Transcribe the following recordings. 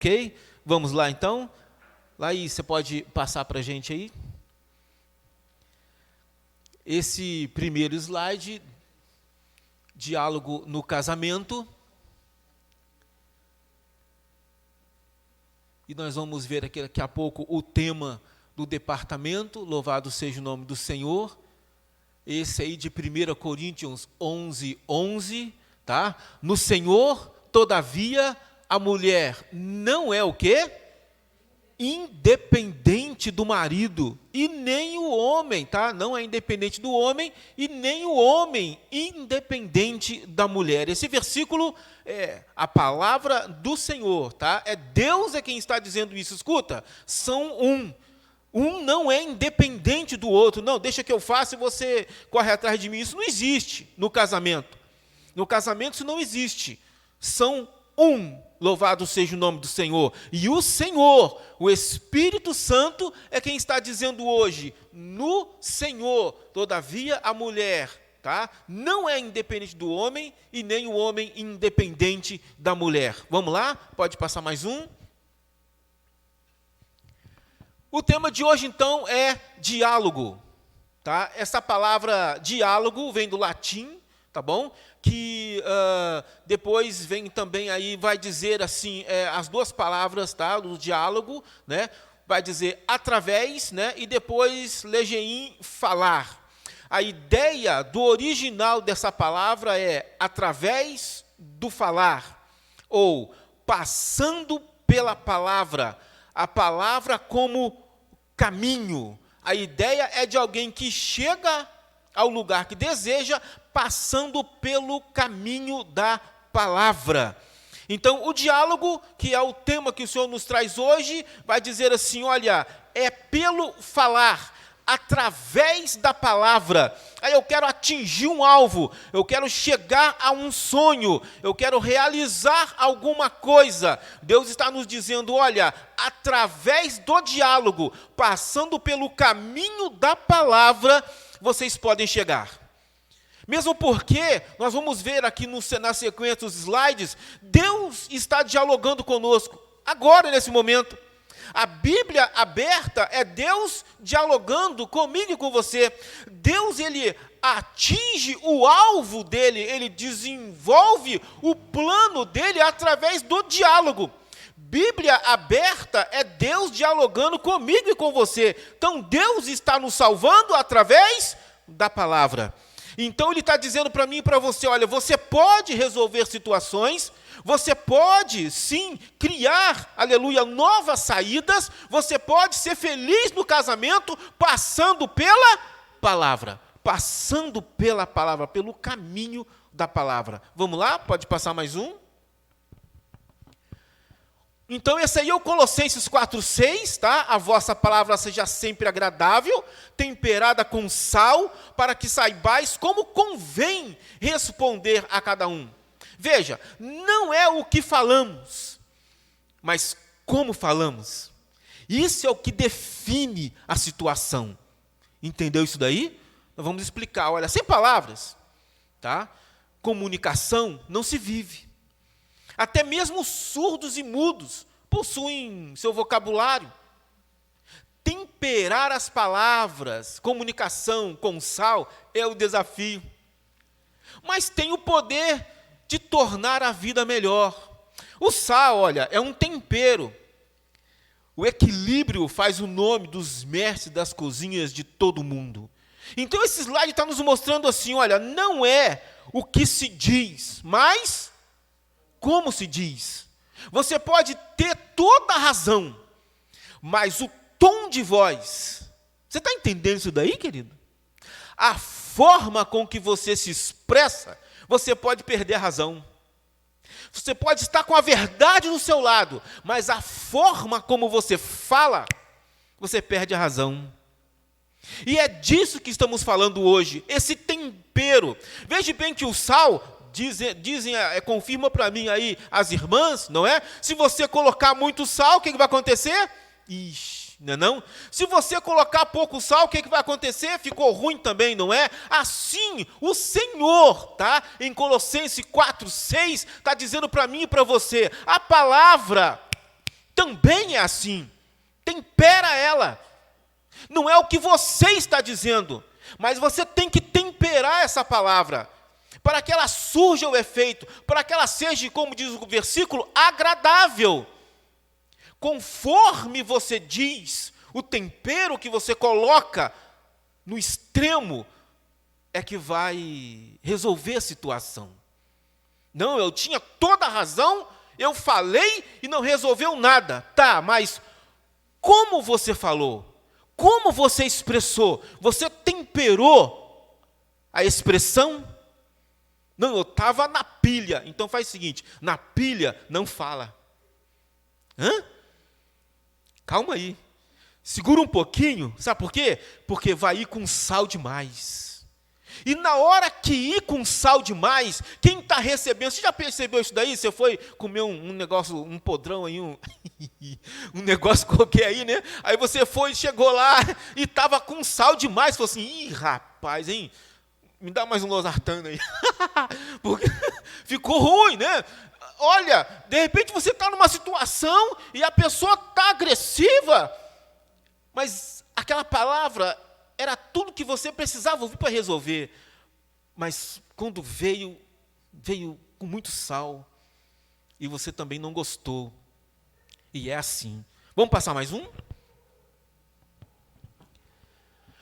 Ok? Vamos lá então. Laís, você pode passar para a gente aí? Esse primeiro slide, diálogo no casamento. E nós vamos ver aqui daqui a pouco o tema do departamento, louvado seja o nome do Senhor. Esse aí de 1 Coríntios 11:11, tá? No Senhor, todavia, a mulher não é o quê? Independente do marido, e nem o homem, tá? Não é independente do homem, e nem o homem independente da mulher. Esse versículo é a palavra do Senhor, tá? Deus quem está dizendo isso. Escuta, são um. Um não é independente do outro. Não, deixa que eu faça e você corre atrás de mim. Isso não existe no casamento. No casamento isso não existe. São um. Louvado seja o nome do Senhor. E o Senhor, o Espírito Santo, é quem está dizendo hoje, no Senhor, todavia a mulher, tá? Não é independente do homem e nem o homem independente da mulher. Vamos lá? Pode passar mais um. O tema de hoje, então, é diálogo. Tá? Essa palavra diálogo vem do latim, tá bom? Que depois vem também aí, vai dizer assim, as duas palavras, tá? Do diálogo, né? Vai dizer através, né? E depois legeim, falar. A ideia do original dessa palavra é através do falar, ou passando pela palavra, a palavra como caminho. A ideia é de alguém que chega ao lugar que deseja, passando pelo caminho da palavra. Então, o diálogo, que é o tema que o Senhor nos traz hoje, vai dizer assim, olha, é pelo falar, através da palavra. Aí eu quero atingir um alvo, eu quero chegar a um sonho, eu quero realizar alguma coisa. Deus está nos dizendo, olha, através do diálogo, passando pelo caminho da palavra, vocês podem chegar. Mesmo porque, nós vamos ver aqui na sequência dos slides, Deus está dialogando conosco, agora, nesse momento. A Bíblia aberta é Deus dialogando comigo e com você. Deus, ele atinge o alvo dele, ele desenvolve o plano dele através do diálogo. Bíblia aberta é Deus dialogando comigo e com você. Então, Deus está nos salvando através da palavra. Então, ele está dizendo para mim e para você, olha, você pode resolver situações, você pode, sim, criar, aleluia, novas saídas, você pode ser feliz no casamento, passando pela palavra, pelo caminho da palavra. Vamos lá? Pode passar mais um? Então, esse aí é o Colossenses 4:6, tá? A vossa palavra seja sempre agradável, temperada com sal, para que saibais como convém responder a cada um. Veja, não é o que falamos, mas como falamos. Isso é o que define a situação. Entendeu isso daí? Nós vamos explicar. Olha, sem palavras, tá? Comunicação não se vive. Até mesmo surdos e mudos possuem seu vocabulário. Temperar as palavras, comunicação com sal, é o desafio. Mas tem o poder de tornar a vida melhor. O sal, olha, é um tempero. O equilíbrio faz o nome dos mestres das cozinhas de todo mundo. Então, esse slide está nos mostrando assim, olha, não é o que se diz, mas como se diz. Você pode ter toda a razão, mas o tom de voz, você está entendendo isso daí, querido? A forma com que você se expressa, você pode perder a razão. Você pode estar com a verdade do seu lado, mas a forma como você fala, você perde a razão. E é disso que estamos falando hoje, esse tempero. Veja bem que o sal, confirma para mim aí as irmãs, não é? Se você colocar muito sal, o que vai acontecer? Ixi, não é não? Se você colocar pouco sal, o que vai acontecer? Ficou ruim também, não é? Assim, o Senhor, tá? Em Colossenses 4:6, está dizendo para mim e para você, a palavra, também é assim. Tempera ela. Não é o que você está dizendo, mas você tem que temperar essa palavra, para que ela surja o efeito, para que ela seja, como diz o versículo, agradável. Conforme você diz, o tempero que você coloca no extremo é que vai resolver a situação. Não, eu tinha toda a razão, eu falei e não resolveu nada. Tá, mas como você falou? Como você expressou? Você temperou a expressão? Não, eu estava na pilha. Então faz o seguinte, na pilha não fala. Hã? Calma aí. Segura um pouquinho, sabe por quê? Porque vai ir com sal demais. E na hora que ir com sal demais, quem está recebendo, você já percebeu isso daí? Você foi comer um negócio, um podrão aí, um negócio qualquer aí, né? Aí você foi, chegou lá e estava com sal demais, falou assim, ih, rapaz, hein? Me dá mais um losartano aí. Porque ficou ruim, né? Olha, de repente você está numa situação e a pessoa está agressiva, mas aquela palavra era tudo que você precisava ouvir para resolver. Mas quando veio com muito sal, e você também não gostou. E é assim. Vamos passar mais um?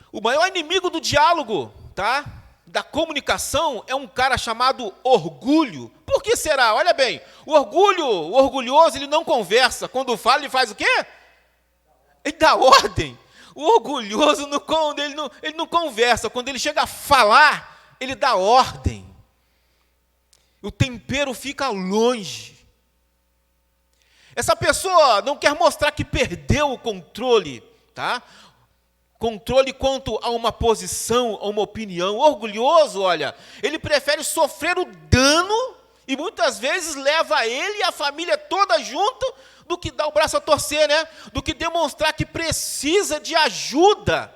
O maior inimigo do diálogo, tá? Da comunicação é um cara chamado orgulho. Por que será? Olha bem, o orgulhoso, ele não conversa. Quando fala, ele faz o quê? Ele dá ordem. O orgulhoso, ele não conversa. Quando ele chega a falar, ele dá ordem. O tempero fica longe. Essa pessoa não quer mostrar que perdeu o controle, tá? Controle quanto a uma posição, a uma opinião. O orgulhoso, olha, ele prefere sofrer o dano e muitas vezes leva ele e a família toda junto do que dar o braço a torcer, né? Do que demonstrar que precisa de ajuda.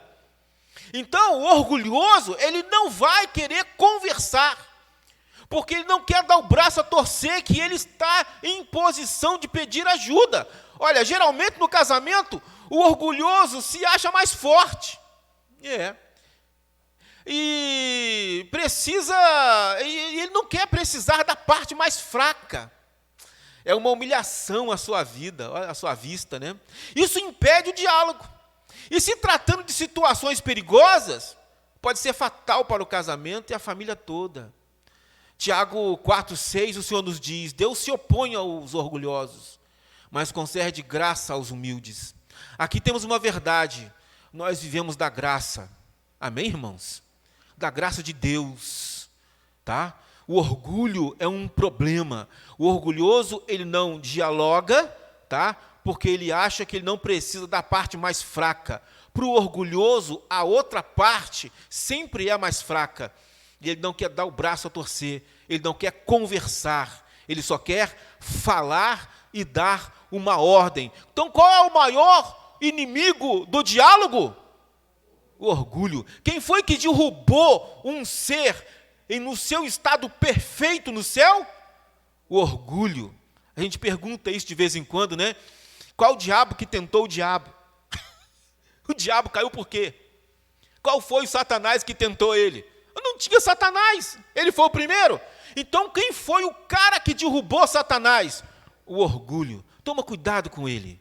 Então, o orgulhoso, ele não vai querer conversar, porque ele não quer dar o braço a torcer, que ele está em posição de pedir ajuda. Olha, geralmente no casamento, o orgulhoso se acha mais forte. E ele não quer precisar da parte mais fraca. É uma humilhação à sua vida, à sua vista, né? Isso impede o diálogo. E se tratando de situações perigosas, pode ser fatal para o casamento e a família toda. Tiago 4,6, o Senhor nos diz, Deus se opõe aos orgulhosos, mas concede graça aos humildes. Aqui temos uma verdade, nós vivemos da graça. Amém, irmãos? Da graça de Deus, tá? O orgulho é um problema. O orgulhoso, ele não dialoga, tá? Porque ele acha que ele não precisa da parte mais fraca. Para o orgulhoso, a outra parte sempre é a mais fraca. E ele não quer dar o braço a torcer, ele não quer conversar, ele só quer falar e dar uma ordem. Então, qual é o maior inimigo do diálogo? O orgulho. Quem foi que derrubou um ser no seu estado perfeito no céu? O orgulho. A gente pergunta isso de vez em quando, né? Qual o diabo que tentou o diabo? O diabo caiu por quê? Qual foi o Satanás que tentou ele? Não tinha Satanás, ele foi o primeiro. Então quem foi o cara que derrubou Satanás? O orgulho. Toma cuidado com ele.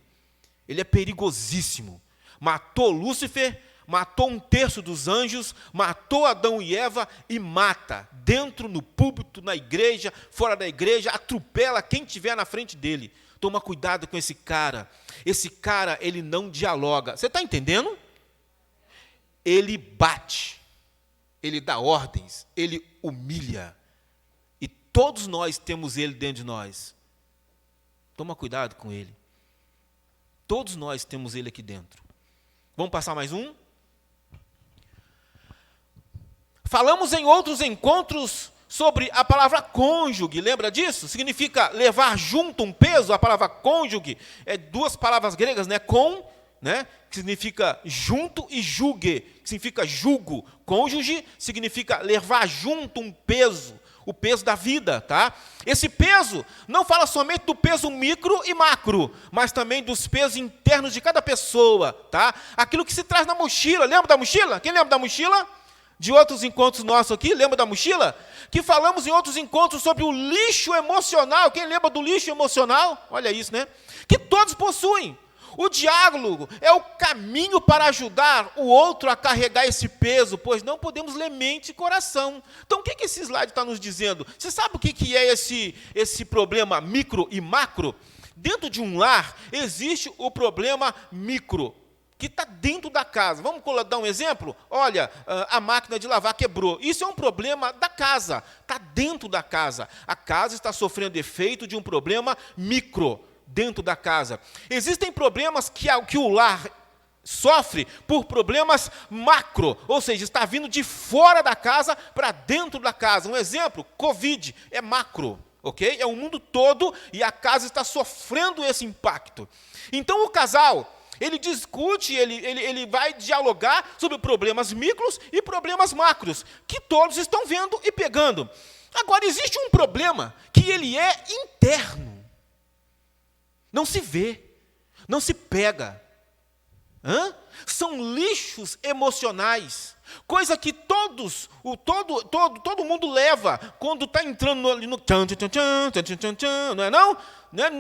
Ele é perigosíssimo. Matou Lúcifer, matou 1/3 dos anjos, matou Adão e Eva e mata, dentro, no púlpito, na igreja, fora da igreja, atropela quem estiver na frente dele. Toma cuidado com esse cara. Esse cara, ele não dialoga. Você está entendendo? Ele bate, ele dá ordens, ele humilha. E todos nós temos ele dentro de nós. Toma cuidado com ele. Todos nós temos ele aqui dentro. Vamos passar mais um? Falamos em outros encontros sobre a palavra cônjuge, lembra disso? Significa levar junto um peso. A palavra cônjuge é 2 palavras gregas, né? Com, né? Que significa junto, e jugue, que significa jugo. Cônjuge significa levar junto um peso, o peso da vida, tá? Esse peso não fala somente do peso micro e macro, mas também dos pesos internos de cada pessoa, tá? Aquilo que se traz na mochila, lembra da mochila? Quem lembra da mochila? De outros encontros nossos aqui, lembra da mochila? Que falamos em outros encontros sobre o lixo emocional. Quem lembra do lixo emocional? Olha isso, né? Que todos possuem. O diálogo é o caminho para ajudar o outro a carregar esse peso, pois não podemos ler mente e coração. Então, o que esse slide está nos dizendo? Você sabe o que é esse problema micro e macro? Dentro de um lar, existe o problema micro, que está dentro da casa. Vamos dar um exemplo? Olha, a máquina de lavar quebrou. Isso é um problema da casa, está dentro da casa. A casa está sofrendo efeito de um problema micro, dentro da casa. Existem problemas que o lar sofre por problemas macro, ou seja, está vindo de fora da casa para dentro da casa. Um exemplo, Covid, é macro, ok? É o mundo todo e a casa está sofrendo esse impacto. Então, o casal, ele discute, ele vai dialogar sobre problemas micros e problemas macros, que todos estão vendo e pegando. Agora, existe um problema que ele é interno. Não se vê, não se pega. São lixos emocionais, coisa que todo mundo leva quando está entrando ali no tchan, tchan, tchan, tchan, tchan, tchan, não é não?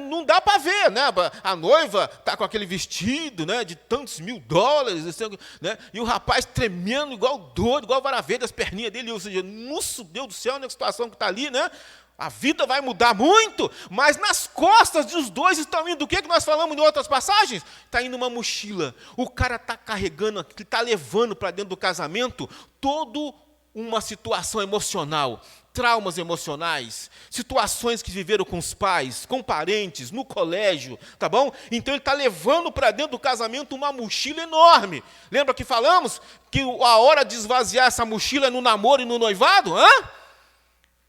Não dá para ver, né? A noiva está com aquele vestido, né, de tantos $1000, né? E o rapaz tremendo igual doido, igual vara verde, as perninhas dele, ou seja, nossa, Deus do céu, na situação que está ali, né? A vida vai mudar muito, mas nas costas dos dois estão indo o que nós falamos em outras passagens? Está indo uma mochila. O cara está carregando, está levando para dentro do casamento toda uma situação emocional, traumas emocionais, situações que viveram com os pais, com parentes, no colégio, tá bom? Então ele está levando para dentro do casamento uma mochila enorme. Lembra que falamos que a hora de esvaziar essa mochila é no namoro e no noivado?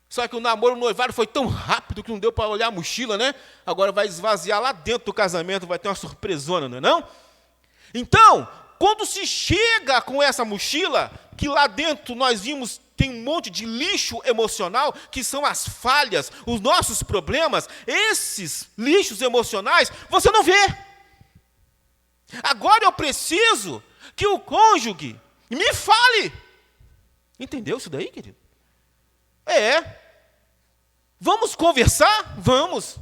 Só que o namoro, o noivado foi tão rápido que não deu para olhar a mochila, né? Agora vai esvaziar lá dentro do casamento, vai ter uma surpresona, não é não? Então, quando se chega com essa mochila, que lá dentro nós vimos tem um monte de lixo emocional, que são as falhas, os nossos problemas, esses lixos emocionais, você não vê. Agora eu preciso que o cônjuge me fale. Entendeu isso daí, querido? Vamos conversar? Vamos.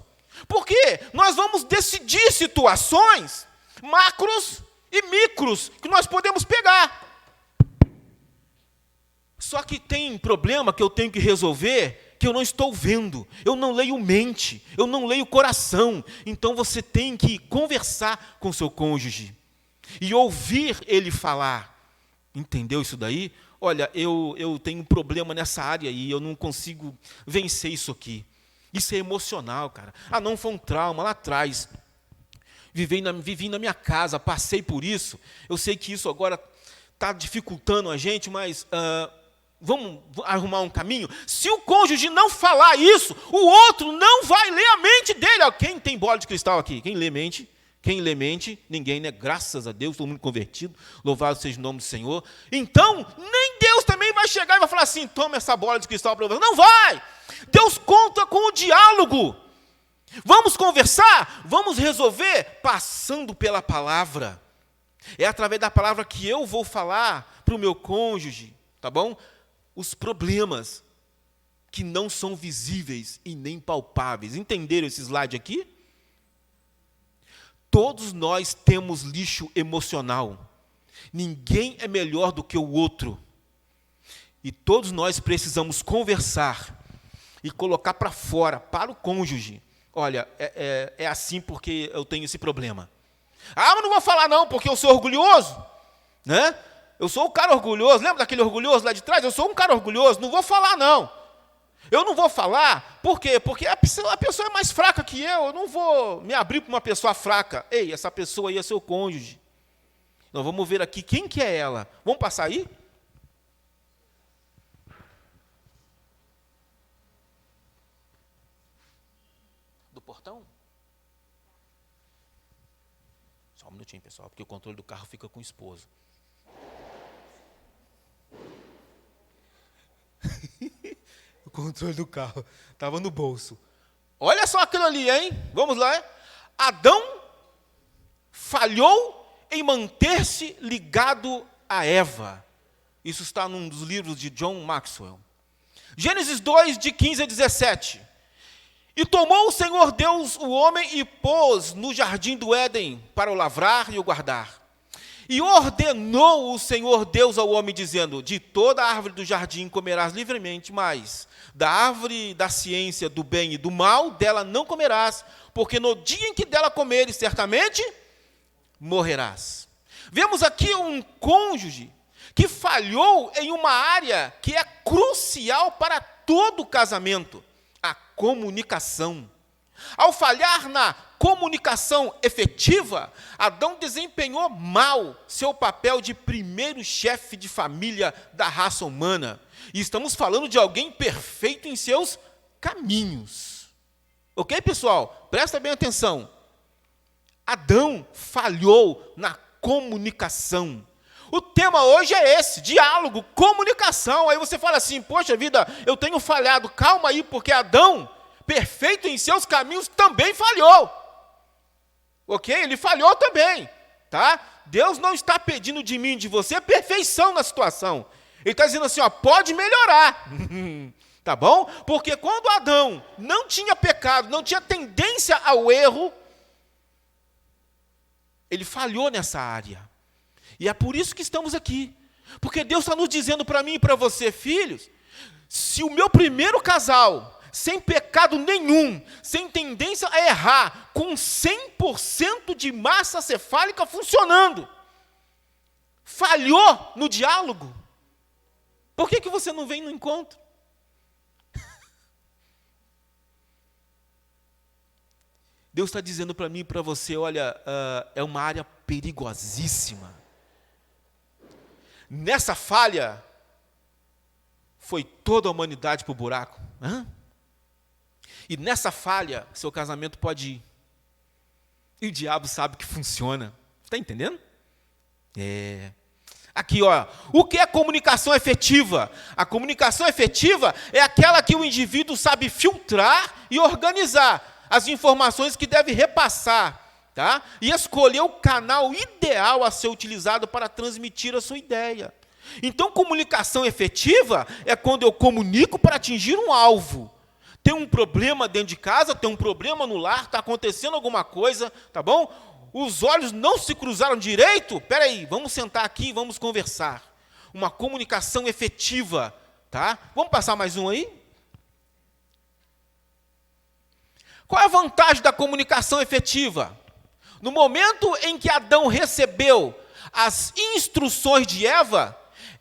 Porque nós vamos decidir situações macros e micros que nós podemos pegar. Só que tem problema que eu tenho que resolver que eu não estou vendo. Eu não leio mente, eu não leio coração. Então você tem que conversar com seu cônjuge e ouvir ele falar. Entendeu isso daí? Olha, eu tenho um problema nessa área aí, eu não consigo vencer isso aqui. Isso é emocional, cara. Não, foi um trauma lá atrás. Vivi na minha casa, passei por isso. Eu sei que isso agora está dificultando a gente, mas vamos arrumar um caminho? Se o cônjuge não falar isso, o outro não vai ler a mente dele. Quem tem bola de cristal aqui? Quem lê mente? Quem lê mente? Ninguém, né? Graças a Deus, todo mundo convertido. Louvado seja o nome do Senhor. Então, nem Deus também vai chegar e vai falar assim, toma essa bola de cristal para você. Não vai! Deus conta com o diálogo. Vamos conversar? Vamos resolver passando pela palavra. É através da palavra que eu vou falar para o meu cônjuge, tá bom? Os problemas que não são visíveis e nem palpáveis. Entenderam esse slide aqui? Todos nós temos lixo emocional. Ninguém é melhor do que o outro. E todos nós precisamos conversar e colocar para fora, para o cônjuge. Olha, é assim porque eu tenho esse problema. Mas não vou falar não, porque eu sou orgulhoso. Né? Eu sou um cara orgulhoso. Lembra daquele orgulhoso lá de trás? Eu sou um cara orgulhoso, não vou falar não. Eu não vou falar, por quê? Porque a pessoa é mais fraca que eu não vou me abrir para uma pessoa fraca. Ei, essa pessoa aí é seu cônjuge. Nós vamos ver aqui quem que é ela. Vamos passar aí? Do portão? Só um minutinho, pessoal, porque o controle do carro fica com o esposo. o controle do carro. Estava no bolso. Olha só aquilo ali, hein? Vamos lá. Adão falhou em manter-se ligado a Eva. Isso está num dos livros de John Maxwell. Gênesis 2, de 15 a 17. E tomou o Senhor Deus o homem e pôs no jardim do Éden para o lavrar e o guardar. E ordenou o Senhor Deus ao homem, dizendo: de toda a árvore do jardim comerás livremente, mas da árvore da ciência do bem e do mal, dela não comerás, porque no dia em que dela comeres, certamente morrerás. Vemos aqui um cônjuge que falhou em uma área que é crucial para todo casamento: a comunicação. Ao falhar na comunicação efetiva, Adão desempenhou mal seu papel de primeiro chefe de família da raça humana. E estamos falando de alguém perfeito em seus caminhos. Ok, pessoal? Presta bem atenção. Adão falhou na comunicação. O tema hoje é esse: diálogo, comunicação. Aí você fala assim: poxa vida, eu tenho falhado. Calma aí, porque Adão, perfeito em seus caminhos, também falhou. Ok? Ele falhou também, tá? Deus não está pedindo de mim, de você, perfeição na situação. Ele está dizendo assim, ó, pode melhorar. Tá bom? Porque quando Adão não tinha pecado, não tinha tendência ao erro, ele falhou nessa área. E é por isso que estamos aqui. Porque Deus está nos dizendo para mim e para você: filhos, se o meu primeiro casal, sem pecado nenhum, sem tendência a errar, com 100% de massa cefálica funcionando, falhou no diálogo, por que você não vem no encontro? Deus está dizendo para mim e para você: olha, é uma área perigosíssima. Nessa falha, foi toda a humanidade para o buraco. E nessa falha, seu casamento pode ir. E o diabo sabe que funciona. Está entendendo? Aqui, ó, o que é comunicação efetiva? A comunicação efetiva é aquela que o indivíduo sabe filtrar e organizar as informações que deve repassar, tá? E escolher o canal ideal a ser utilizado para transmitir a sua ideia. Então, comunicação efetiva é quando eu comunico para atingir um alvo. Tem um problema dentro de casa, tem um problema no lar, está acontecendo alguma coisa, tá bom? Os olhos não se cruzaram direito? Espera aí, vamos sentar aqui e vamos conversar. Uma comunicação efetiva, tá? Vamos passar mais um aí? Qual é a vantagem da comunicação efetiva? No momento em que Adão recebeu as instruções de Eva,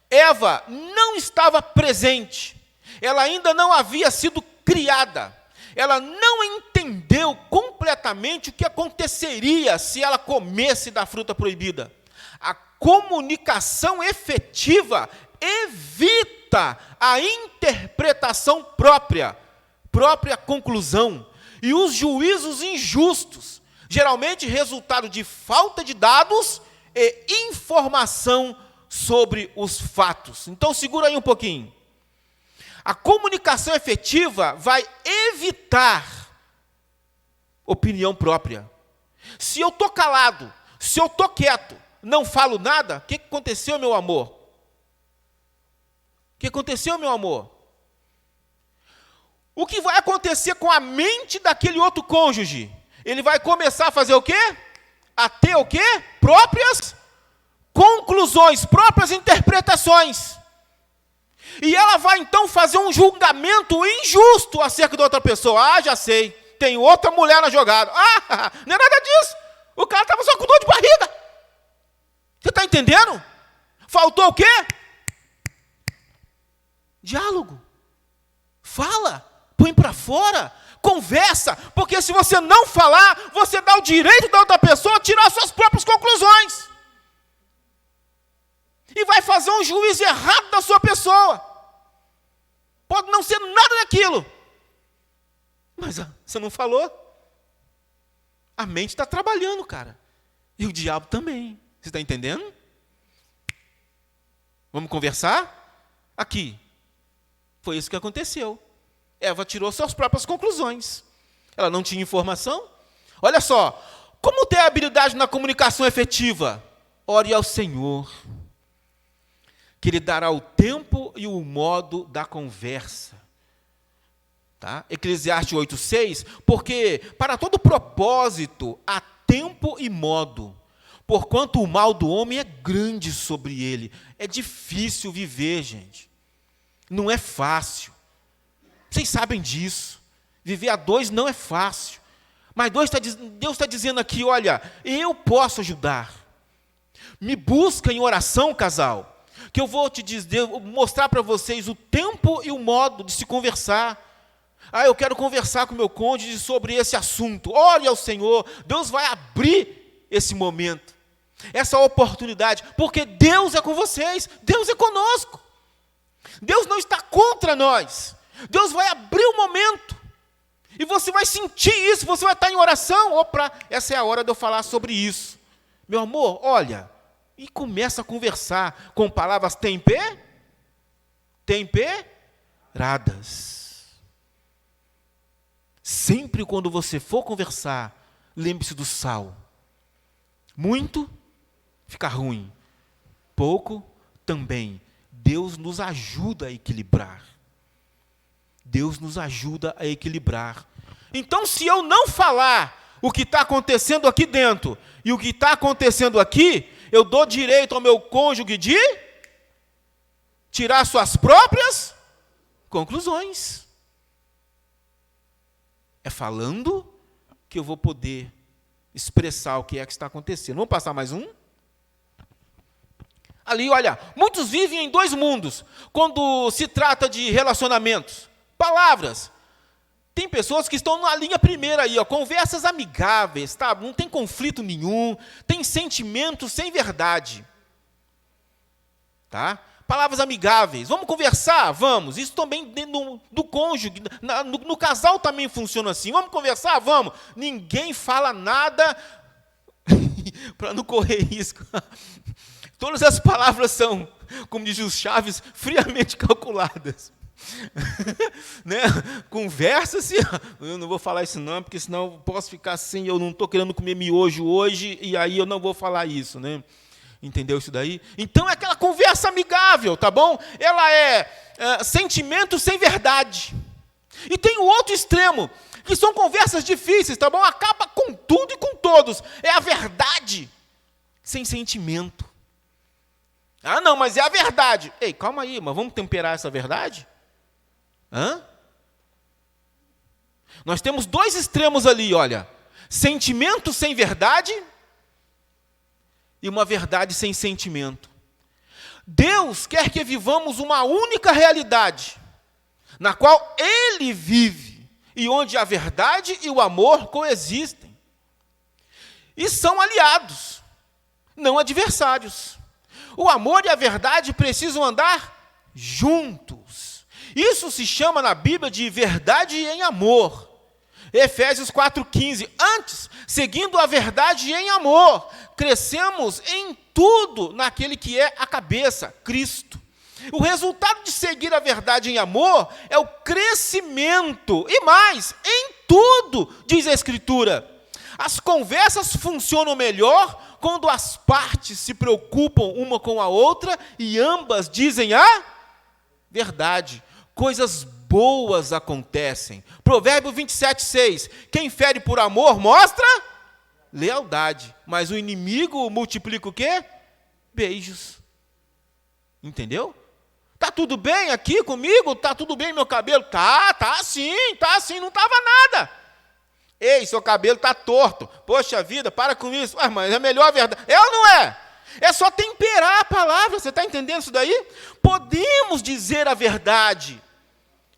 Eva não estava presente. Ela ainda não havia sido criada. Ela não entendeu completamente o que aconteceria se ela comesse da fruta proibida. A comunicação efetiva evita a interpretação própria conclusão, e os juízos injustos, geralmente resultado de falta de dados e informação sobre os fatos. Então, segura aí um pouquinho. A comunicação efetiva vai evitar opinião própria. Se eu estou calado, se eu estou quieto, não falo nada, o que aconteceu, meu amor? O que aconteceu, meu amor? O que vai acontecer com a mente daquele outro cônjuge? Ele vai começar a fazer o quê? A ter o quê? Próprias conclusões, próprias interpretações. E ela vai então fazer um julgamento injusto acerca da outra pessoa. Ah, já sei, tem outra mulher na jogada. Ah, não é nada disso. O cara estava só com dor de barriga. Você está entendendo? Faltou o quê? Diálogo. Fala, põe para fora, conversa. Porque se você não falar, você dá o direito da outra pessoa a tirar suas próprias conclusões. E vai fazer um juízo errado da sua pessoa. Pode não ser nada daquilo. Mas você não falou. A mente está trabalhando, cara. E o diabo também. Você está entendendo? Vamos conversar? Aqui. Foi isso que aconteceu. Eva tirou suas próprias conclusões. Ela não tinha informação. Olha só, como ter habilidade na comunicação efetiva? Ore ao Senhor, que Ele dará o tempo e o modo da conversa. Tá? Eclesiastes 8:6, porque para todo propósito há tempo e modo, porquanto o mal do homem é grande sobre ele. É difícil viver, gente. Não é fácil. Vocês sabem disso. Viver a dois não é fácil. Mas Deus está dizendo aqui, olha, eu posso ajudar. Me busca em oração, casal, que eu vou te dizer, mostrar para vocês o tempo e o modo de se conversar. Eu quero conversar com meu cônjuge sobre esse assunto. Ore ao Senhor, Deus vai abrir esse momento, essa oportunidade, porque Deus é com vocês, Deus é conosco. Deus não está contra nós. Deus vai abrir o momento, e você vai sentir isso, você vai estar em oração. Opa, essa é a hora de eu falar sobre isso. Meu amor, olha, e começa a conversar com palavras temperadas. Sempre quando você for conversar, lembre-se do sal. Muito, fica ruim. Pouco, também. Deus nos ajuda a equilibrar. Deus nos ajuda a equilibrar. Então, se eu não falar o que está acontecendo aqui dentro e o que está acontecendo aqui, eu dou direito ao meu cônjuge de tirar suas próprias conclusões. É falando que eu vou poder expressar o que é que está acontecendo. Vamos passar mais um? Ali, olha, muitos vivem em dois mundos quando se trata de relacionamentos. Palavras. Tem pessoas que estão na linha primeira aí, conversas amigáveis, tá? Não tem conflito nenhum, tem sentimentos sem verdade. Tá? Palavras amigáveis. Vamos conversar? Vamos. Isso também do cônjuge, no casal também funciona assim. Vamos conversar? Vamos. Ninguém fala nada para não correr risco. Todas as palavras são, como diz o Chaves, friamente calculadas. Né? Conversa-se. Eu não vou falar isso não, porque senão eu posso ficar assim, eu não estou querendo comer miojo hoje, e aí eu não vou falar isso, né? Entendeu isso daí? Então é aquela conversa amigável, tá bom? Ela é sentimento sem verdade. E tem o outro extremo, que são conversas difíceis, tá bom? Acaba com tudo e com todos. É a verdade sem sentimento. Não, mas é a verdade. Ei, calma aí, mas vamos temperar essa verdade? Nós temos dois extremos ali, olha. Sentimento sem verdade e uma verdade sem sentimento. Deus quer que vivamos uma única realidade, na qual Ele vive, e onde a verdade e o amor coexistem. E são aliados, não adversários. O amor e a verdade precisam andar juntos. Isso se chama na Bíblia de verdade em amor. Efésios 4,15. Antes, seguindo a verdade em amor, crescemos em tudo naquele que é a cabeça, Cristo. O resultado de seguir a verdade em amor é o crescimento, e mais, em tudo, diz a Escritura. As conversas funcionam melhor quando as partes se preocupam uma com a outra e ambas dizem a verdade. Coisas boas acontecem. Provérbio 27,6. Quem fere por amor mostra lealdade, mas o inimigo multiplica o quê? Beijos. Entendeu? Tá tudo bem aqui comigo? Tá tudo bem meu cabelo? Tá sim, não estava nada. Ei, seu cabelo está torto. Poxa vida, para com isso. Mas é melhor a verdade. É ou não é? É só temperar a palavra. Você está entendendo isso daí? Podemos dizer a verdade.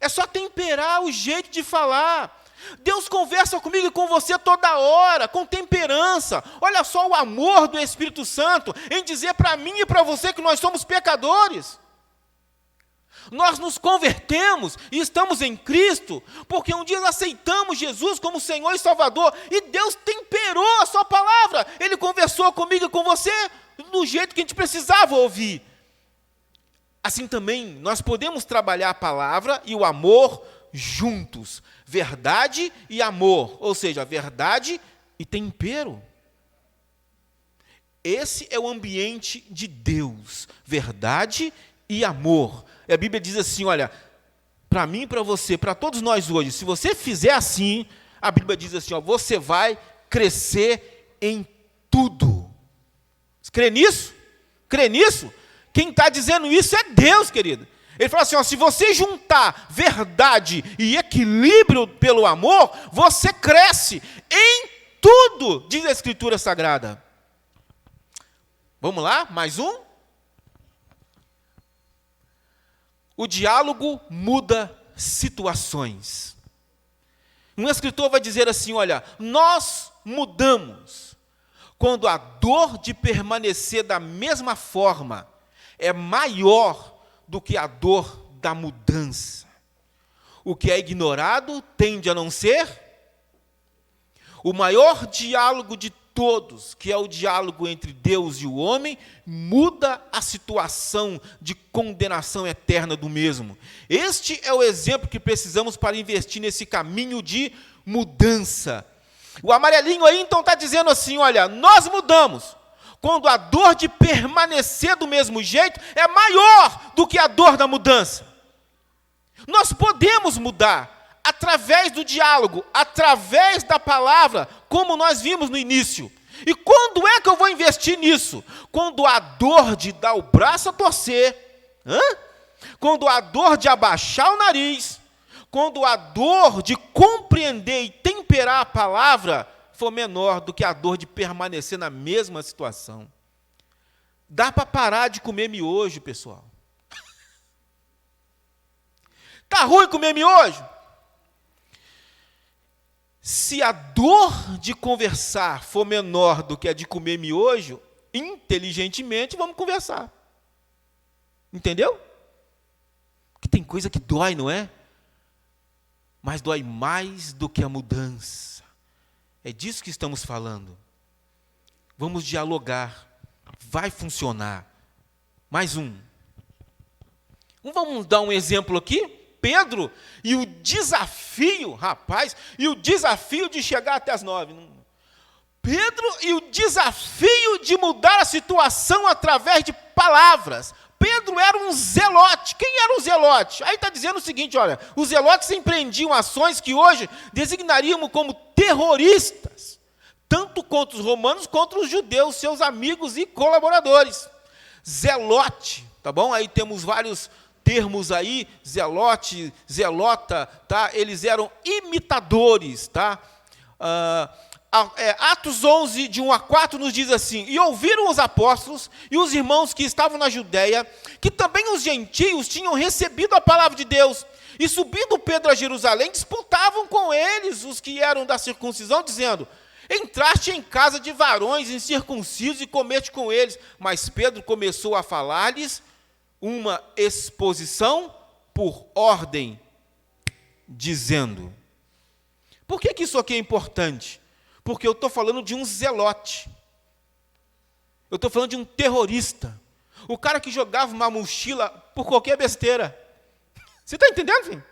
É só temperar o jeito de falar. Deus conversa comigo e com você toda hora, com temperança. Olha só o amor do Espírito Santo em dizer para mim e para você que nós somos pecadores. Nós nos convertemos e estamos em Cristo, porque um dia aceitamos Jesus como Senhor e Salvador, e Deus temperou a sua palavra. Ele conversou comigo e com você do jeito que a gente precisava ouvir. Assim também, nós podemos trabalhar a palavra e o amor juntos. Verdade e amor, ou seja, verdade e tempero. Esse é o ambiente de Deus, verdade e amor. E a Bíblia diz assim, olha, para mim, para você, para todos nós hoje, se você fizer assim, a Bíblia diz assim, ó, você vai crescer em tudo. Você crê nisso? Crê nisso? Quem está dizendo isso é Deus, querido. Ele fala assim, ó, se você juntar verdade e equilíbrio pelo amor, você cresce em tudo, diz a Escritura Sagrada. Vamos lá, mais um. O diálogo muda situações. Um escritor vai dizer assim, olha, nós mudamos quando a dor de permanecer da mesma forma é maior do que a dor da mudança. O que é ignorado tende a não ser. O maior diálogo de todos, que é o diálogo entre Deus e o homem, muda a situação de condenação eterna do mesmo. Este é o exemplo que precisamos para investir nesse caminho de mudança. O amarelinho aí, então, está dizendo assim, olha, nós mudamos quando a dor de permanecer do mesmo jeito é maior do que a dor da mudança. Nós podemos mudar através do diálogo, através da palavra, como nós vimos no início. E quando é que eu vou investir nisso? Quando a dor de dar o braço a torcer, quando a dor de abaixar o nariz, quando a dor de compreender e temperar a palavra for menor do que a dor de permanecer na mesma situação. Dá para parar de comer miojo, pessoal. Está ruim comer miojo? Se a dor de conversar for menor do que a de comer miojo, inteligentemente vamos conversar. Entendeu? Porque tem coisa que dói, não é? Mas dói mais do que a mudança. É disso que estamos falando. Vamos dialogar. Vai funcionar. Mais um. Vamos dar um exemplo aqui. Pedro e o desafio, e o desafio de chegar até as 9. Pedro e o desafio de mudar a situação através de palavras. Pedro era um zelote. Quem era um zelote? Aí está dizendo o seguinte, olha, os zelotes empreendiam ações que hoje designaríamos como terroristas, tanto contra os romanos quanto os judeus, seus amigos e colaboradores. Zelote, tá bom? Aí temos vários termos aí, zelote, zelota, tá? Eles eram imitadores, tá? Atos 11, de 1 a 4, nos diz assim, e ouviram os apóstolos e os irmãos que estavam na Judéia, que também os gentios tinham recebido a palavra de Deus, e subindo Pedro a Jerusalém, disputavam com eles os que eram da circuncisão, dizendo, entraste em casa de varões incircuncisos e comeste com eles. Mas Pedro começou a falar-lhes uma exposição por ordem, dizendo. Por que isso aqui é importante? Porque eu estou falando de um zelote. Eu estou falando de um terrorista. O cara que jogava uma mochila por qualquer besteira. Você está entendendo, filho?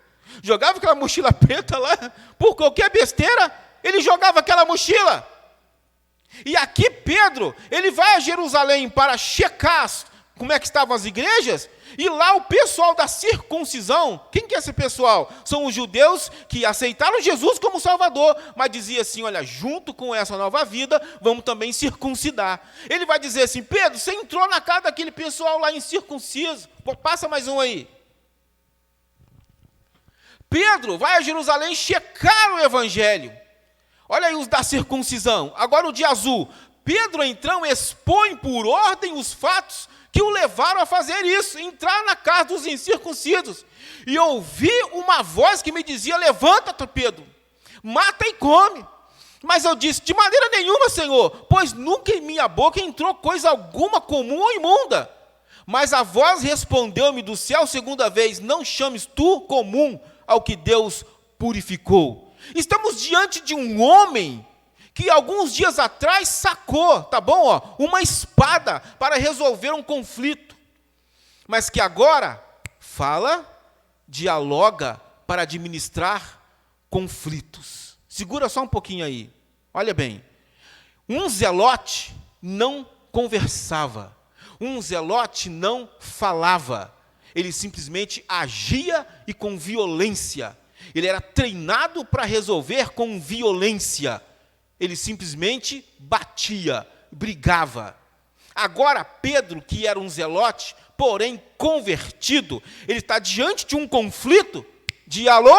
Jogava aquela mochila preta lá, por qualquer besteira, ele jogava aquela mochila. E aqui Pedro, ele vai a Jerusalém para checar como é que estavam as igrejas, e lá o pessoal da circuncisão, quem que é esse pessoal? São os judeus que aceitaram Jesus como Salvador, mas dizia assim, olha, junto com essa nova vida, vamos também circuncidar. Ele vai dizer assim, Pedro, você entrou na casa daquele pessoal lá incircunciso, passa mais um aí. Pedro vai a Jerusalém checar o evangelho. Olha aí os da circuncisão. Agora o de azul. Pedro, então, expõe por ordem os fatos que o levaram a fazer isso, entrar na casa dos incircuncisos. E ouvi uma voz que me dizia, levanta-te, Pedro, mata e come. Mas eu disse, de maneira nenhuma, Senhor, pois nunca em minha boca entrou coisa alguma comum ou imunda. Mas a voz respondeu-me do céu segunda vez, não chames tu comum ao que Deus purificou. Estamos diante de um homem que alguns dias atrás sacou, tá bom, ó, uma espada para resolver um conflito, mas que agora fala, dialoga para administrar conflitos. Segura só um pouquinho aí. Olha bem. Um zelote não conversava. Um zelote não falava. Ele simplesmente agia e com violência. Ele era treinado para resolver com violência. Ele simplesmente batia, brigava. Agora Pedro, que era um zelote, porém convertido, ele está diante de um conflito de alô?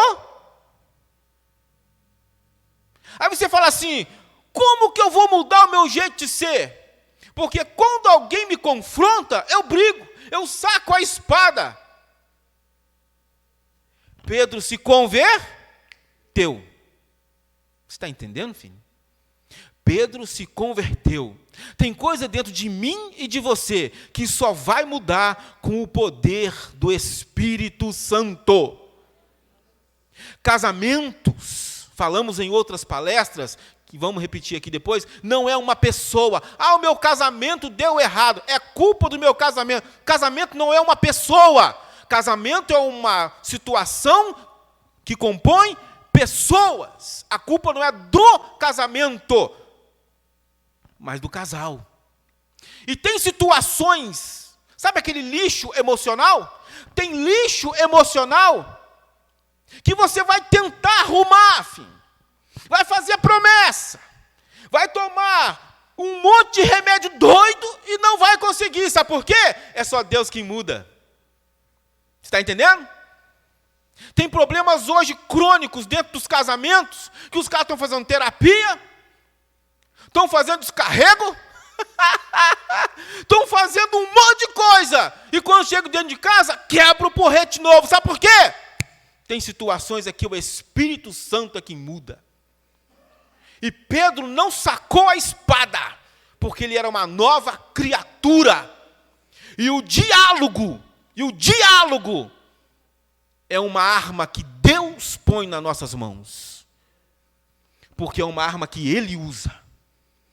Aí você fala assim, como que eu vou mudar o meu jeito de ser? Porque quando alguém me confronta, eu brigo, eu saco a espada. Pedro se converteu. Você está entendendo, filho? Pedro se converteu. Tem coisa dentro de mim e de você que só vai mudar com o poder do Espírito Santo. Casamentos, falamos em outras palestras, que vamos repetir aqui depois, não é uma pessoa. O meu casamento deu errado, é culpa do meu casamento. Casamento não é uma pessoa. Casamento é uma situação que compõe pessoas. A culpa não é do casamento, mas do casal. E tem situações, sabe aquele lixo emocional? Tem lixo emocional que você vai tentar arrumar, filho. Vai fazer promessa, vai tomar um monte de remédio doido e não vai conseguir. Sabe por quê? É só Deus quem muda. Você está entendendo? Tem problemas hoje crônicos dentro dos casamentos, que os caras estão fazendo terapia, estão fazendo descarrego, estão fazendo um monte de coisa, e quando chego dentro de casa, quebra o porrete novo. Sabe por quê? Tem situações aqui, o Espírito Santo é quem muda. E Pedro não sacou a espada, porque ele era uma nova criatura. E o diálogo é uma arma que Deus põe nas nossas mãos. Porque é uma arma que Ele usa.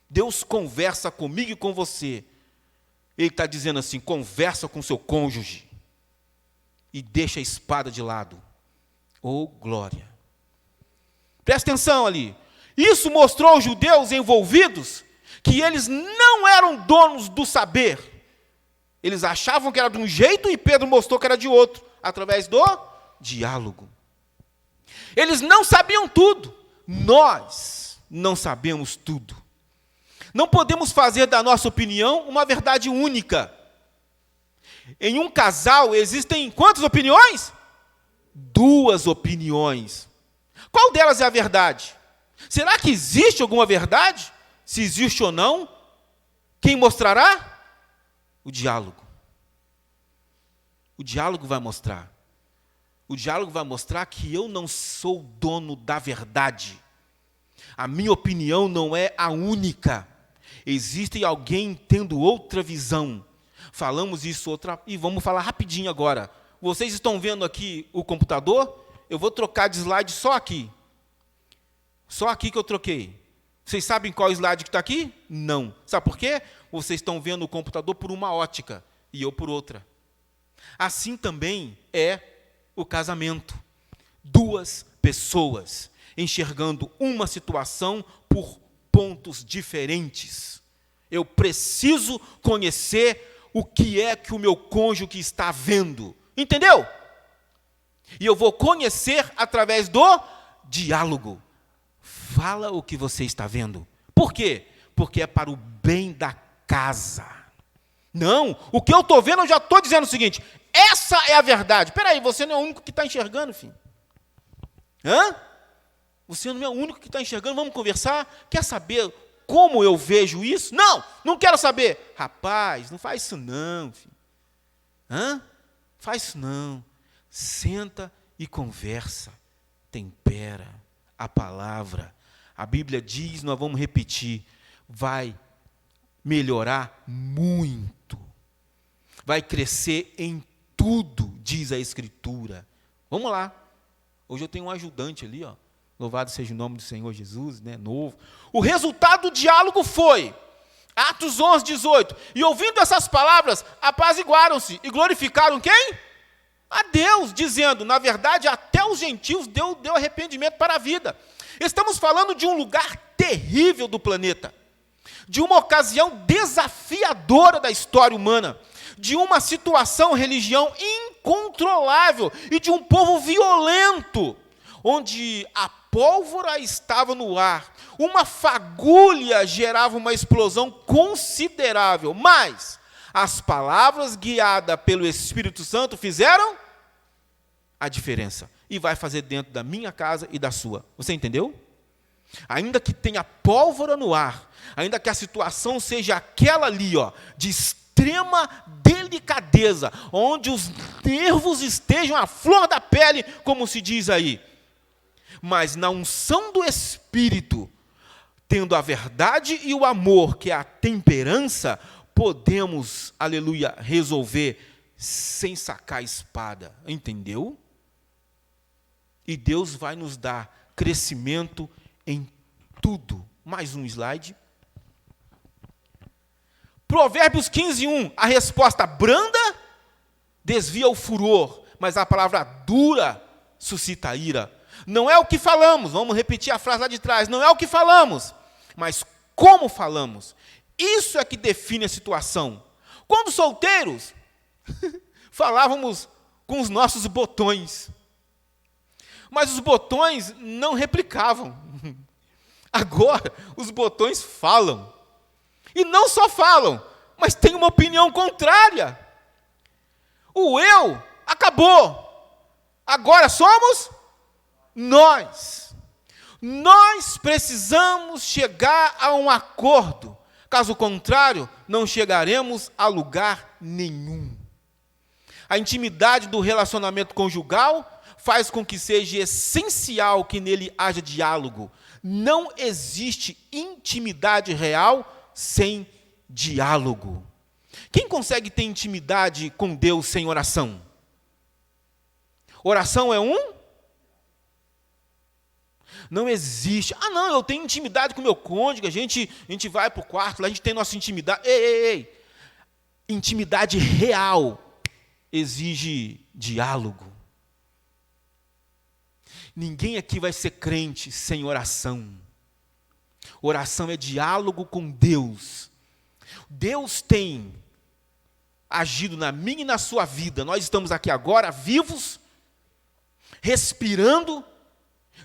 Deus conversa comigo e com você. Ele está dizendo assim, conversa com seu cônjuge. E deixa a espada de lado. Oh, glória. Presta atenção ali. Isso mostrou aos judeus envolvidos que eles não eram donos do saber. Eles achavam que era de um jeito e Pedro mostrou que era de outro, através do diálogo. Eles não sabiam tudo. Nós não sabemos tudo. Não podemos fazer da nossa opinião uma verdade única. Em um casal existem quantas opiniões? 2 opiniões. Qual delas é a verdade? Será que existe alguma verdade? Se existe ou não, quem mostrará? O diálogo. O diálogo vai mostrar. O diálogo vai mostrar que eu não sou dono da verdade. A minha opinião não é a única. Existe alguém tendo outra visão. Falamos isso e vamos falar rapidinho agora. Vocês estão vendo aqui o computador? Eu vou trocar de slide só aqui. Só aqui que eu troquei. Vocês sabem qual slide que está aqui? Não. Sabe por quê? Vocês estão vendo o computador por uma ótica e eu por outra. Assim também é o casamento. 2 pessoas enxergando uma situação por pontos diferentes. Eu preciso conhecer o que é que o meu cônjuge está vendo. Entendeu? E eu vou conhecer através do diálogo. Fala o que você está vendo. Por quê? Porque é para o bem da casa. Não, o que eu estou vendo, eu já estou dizendo o seguinte, essa é a verdade. Espera aí, você não é o único que está enxergando, filho. Você não é o único que está enxergando, vamos conversar? Quer saber como eu vejo isso? Não, não quero saber. Rapaz, não faz isso não, filho. Faz isso não. Senta e conversa. Tempera a palavra. A Bíblia diz, nós vamos repetir, vai melhorar muito. Vai crescer em tudo, diz a Escritura. Vamos lá. Hoje eu tenho um ajudante ali, ó. Louvado seja o nome do Senhor Jesus, né? Novo. O resultado do diálogo foi, Atos 11, 18. E ouvindo essas palavras, apaziguaram-se e glorificaram quem? a Deus, dizendo, na verdade, até os gentios deu arrependimento para a vida. Estamos falando de um lugar terrível do planeta, de uma ocasião desafiadora da história humana, de uma situação, religião incontrolável e de um povo violento, onde a pólvora estava no ar, uma fagulha gerava uma explosão considerável, mas as palavras guiadas pelo Espírito Santo fizeram a diferença. E vai fazer dentro da minha casa e da sua. Você entendeu? Ainda que tenha pólvora no ar, ainda que a situação seja aquela ali, de extrema delicadeza, onde os nervos estejam à flor da pele, como se diz aí. Mas na unção do Espírito, tendo a verdade e o amor, que é a temperança, podemos, aleluia, resolver sem sacar a espada. Entendeu? E Deus vai nos dar crescimento em tudo. Mais um slide. Provérbios 15:1. A resposta branda desvia o furor, mas a palavra dura suscita ira. Não é o que falamos, vamos repetir a frase lá de trás, não é o que falamos, mas como falamos. Isso é que define a situação. Quando solteiros, falávamos com os nossos botões, mas os botões não replicavam. Agora, os botões falam. E não só falam, mas têm uma opinião contrária. O eu acabou. Agora somos nós. Nós precisamos chegar a um acordo. Caso contrário, não chegaremos a lugar nenhum. A intimidade do relacionamento conjugal faz com que seja essencial que nele haja diálogo. Não existe intimidade real sem diálogo. Quem consegue ter intimidade com Deus sem oração? Oração é Não existe. Não, eu tenho intimidade com meu cônjuge, a gente vai para o quarto, lá a gente tem nossa intimidade. Ei. Intimidade real exige diálogo. Ninguém aqui vai ser crente sem oração. Oração é diálogo com Deus. Deus tem agido na minha e na sua vida. Nós estamos aqui agora, vivos, respirando.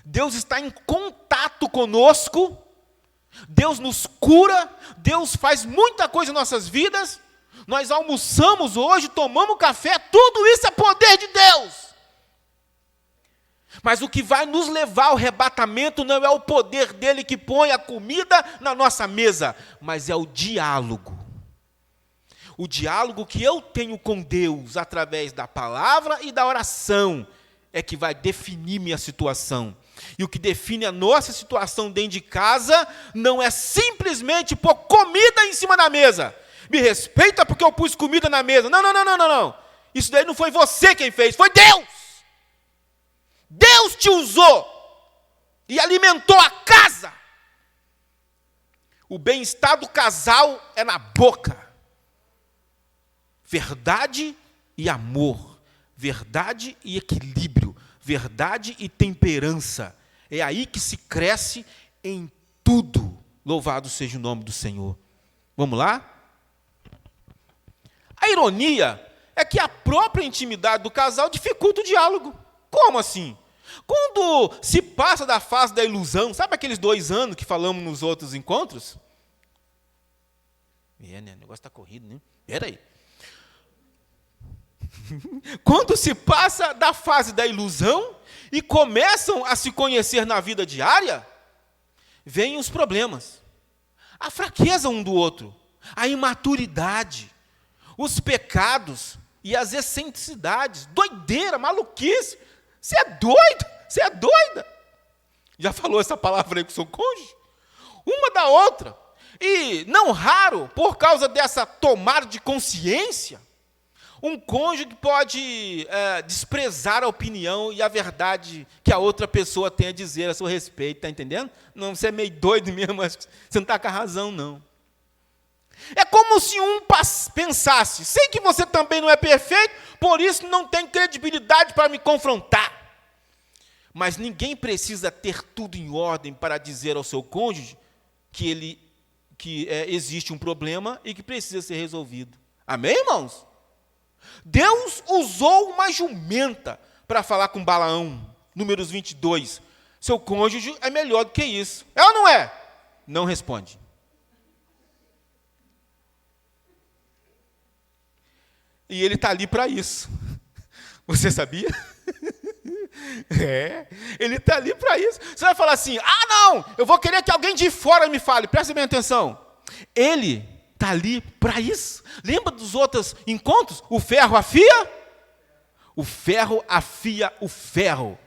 Deus está em contato conosco. Deus nos cura. Deus faz muita coisa em nossas vidas. Nós almoçamos hoje, tomamos café. Tudo isso é poder de Deus. Mas o que vai nos levar ao arrebatamento não é o poder dele que põe a comida na nossa mesa, mas é o diálogo. O diálogo que eu tenho com Deus através da palavra e da oração é que vai definir minha situação. E o que define a nossa situação dentro de casa não é simplesmente pôr comida em cima da mesa. Me respeita porque eu pus comida na mesa. Não. Isso daí não foi você quem fez, foi Deus. Deus te usou e alimentou a casa. O bem-estar do casal é na boca. Verdade e amor. Verdade e equilíbrio. Verdade e temperança. É aí que se cresce em tudo. Louvado seja o nome do Senhor. Vamos lá? A ironia é que a própria intimidade do casal dificulta o diálogo. Como assim? Quando se passa da fase da ilusão, sabe aqueles 2 anos que falamos nos outros encontros? O negócio está corrido, né? Espera aí. Quando se passa da fase da ilusão e começam a se conhecer na vida diária, vêm os problemas. A fraqueza um do outro, a imaturidade, os pecados e as excentricidades, doideira, maluquice. Você é doido? Você é doida? Já falou essa palavra aí com o seu cônjuge? Uma da outra. E, não raro, por causa dessa tomada de consciência, um cônjuge pode desprezar a opinião e a verdade que a outra pessoa tem a dizer a seu respeito, está entendendo? Não, você é meio doido mesmo, mas você não está com a razão, não. É como se um pensasse, sei que você também não é perfeito, por isso não tem credibilidade para me confrontar. Mas ninguém precisa ter tudo em ordem para dizer ao seu cônjuge que existe um problema e que precisa ser resolvido. Amém, irmãos? Deus usou uma jumenta para falar com Balaão, Números 22. Seu cônjuge é melhor do que isso. É ou não é? Não responde. E ele está ali para isso. Você sabia? Ele está ali para isso. Você vai falar assim, não, eu vou querer que alguém de fora me fale. Presta bem atenção. Ele está ali para isso. Lembra dos outros encontros? O ferro afia? O ferro afia o ferro.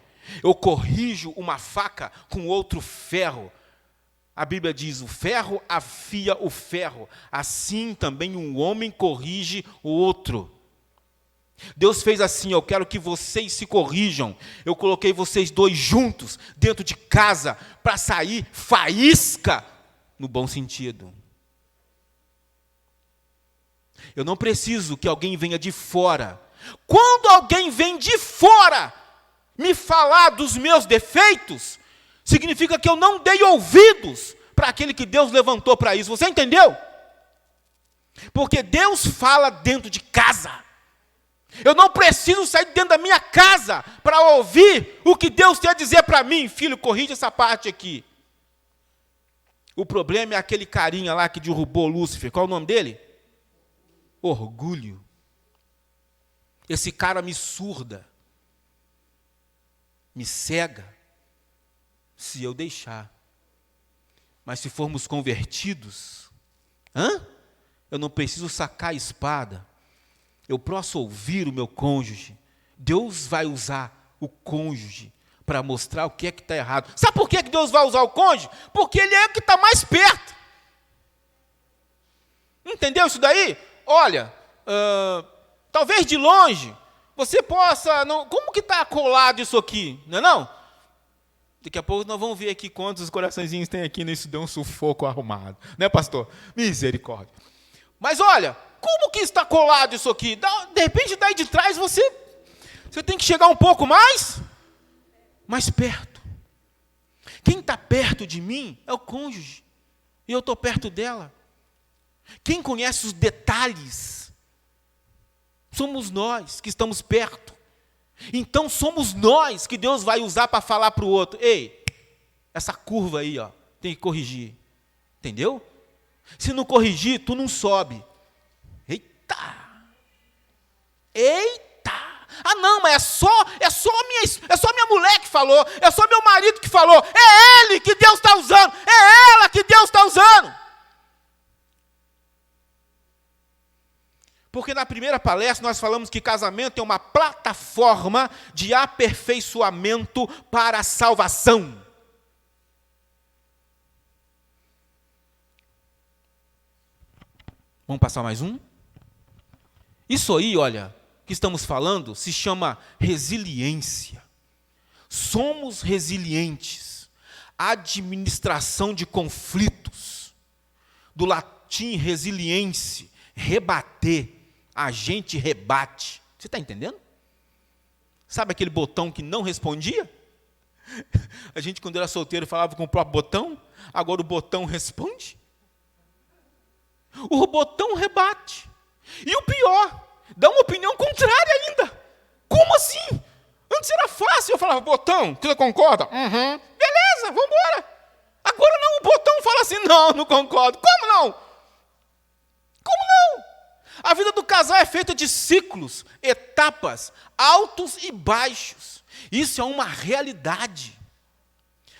Eu corrijo uma faca com outro ferro. A Bíblia diz, o ferro afia o ferro. Assim também um homem corrige o outro. Deus fez assim, eu quero que vocês se corrijam. Eu coloquei vocês dois juntos, dentro de casa, para sair faísca, no bom sentido. Eu não preciso que alguém venha de fora. Quando alguém vem de fora me falar dos meus defeitos, significa que eu não dei ouvidos para aquele que Deus levantou para isso. Você entendeu? Porque Deus fala dentro de casa. Eu não preciso sair dentro da minha casa para ouvir o que Deus tem a dizer para mim. Filho, corrige essa parte aqui. O problema é aquele carinha lá que derrubou Lúcifer. Qual é o nome dele? Orgulho. Esse cara me surda, me cega, se eu deixar. Mas se formos convertidos, eu não preciso sacar a espada. Eu posso ouvir o meu cônjuge. Deus vai usar o cônjuge para mostrar o que é que está errado. Sabe por que Deus vai usar o cônjuge? Porque ele é o que está mais perto. Entendeu isso daí? Olha, talvez de longe você possa... como que está colado isso aqui? Não é não? Daqui a pouco nós vamos ver aqui quantos coraçõezinhos tem aqui nesse deu um sufoco arrumado. Né, pastor? Misericórdia. Mas olha... como que está colado isso aqui? De repente, daí de trás, você tem que chegar um pouco mais perto. Quem está perto de mim é o cônjuge. E eu estou perto dela. Quem conhece os detalhes somos nós que estamos perto. Então, somos nós que Deus vai usar para falar para o outro. Ei, essa curva aí, tem que corrigir. Entendeu? Se não corrigir, tu não sobe. Eita! Não, mas é só minha mulher que falou, é só meu marido que falou, é ele que Deus está usando, é ela que Deus está usando. Porque na primeira palestra nós falamos que casamento é uma plataforma de aperfeiçoamento para a salvação. Vamos passar mais um? Isso aí, olha, que estamos falando, se chama resiliência. Somos resilientes. Administração de conflitos. Do latim resiliência, rebater. A gente rebate. Você está entendendo? Sabe aquele botão que não respondia? A gente, quando era solteiro, falava com o próprio botão. Agora o botão responde. O botão rebate. E o pior, dá uma opinião contrária ainda. Como assim? Antes era fácil, eu falava, botão, você concorda? Beleza, vamos embora. Agora não, o botão fala assim, não concordo. Como não? Como não? A vida do casal é feita de ciclos, etapas, altos e baixos. Isso é uma realidade.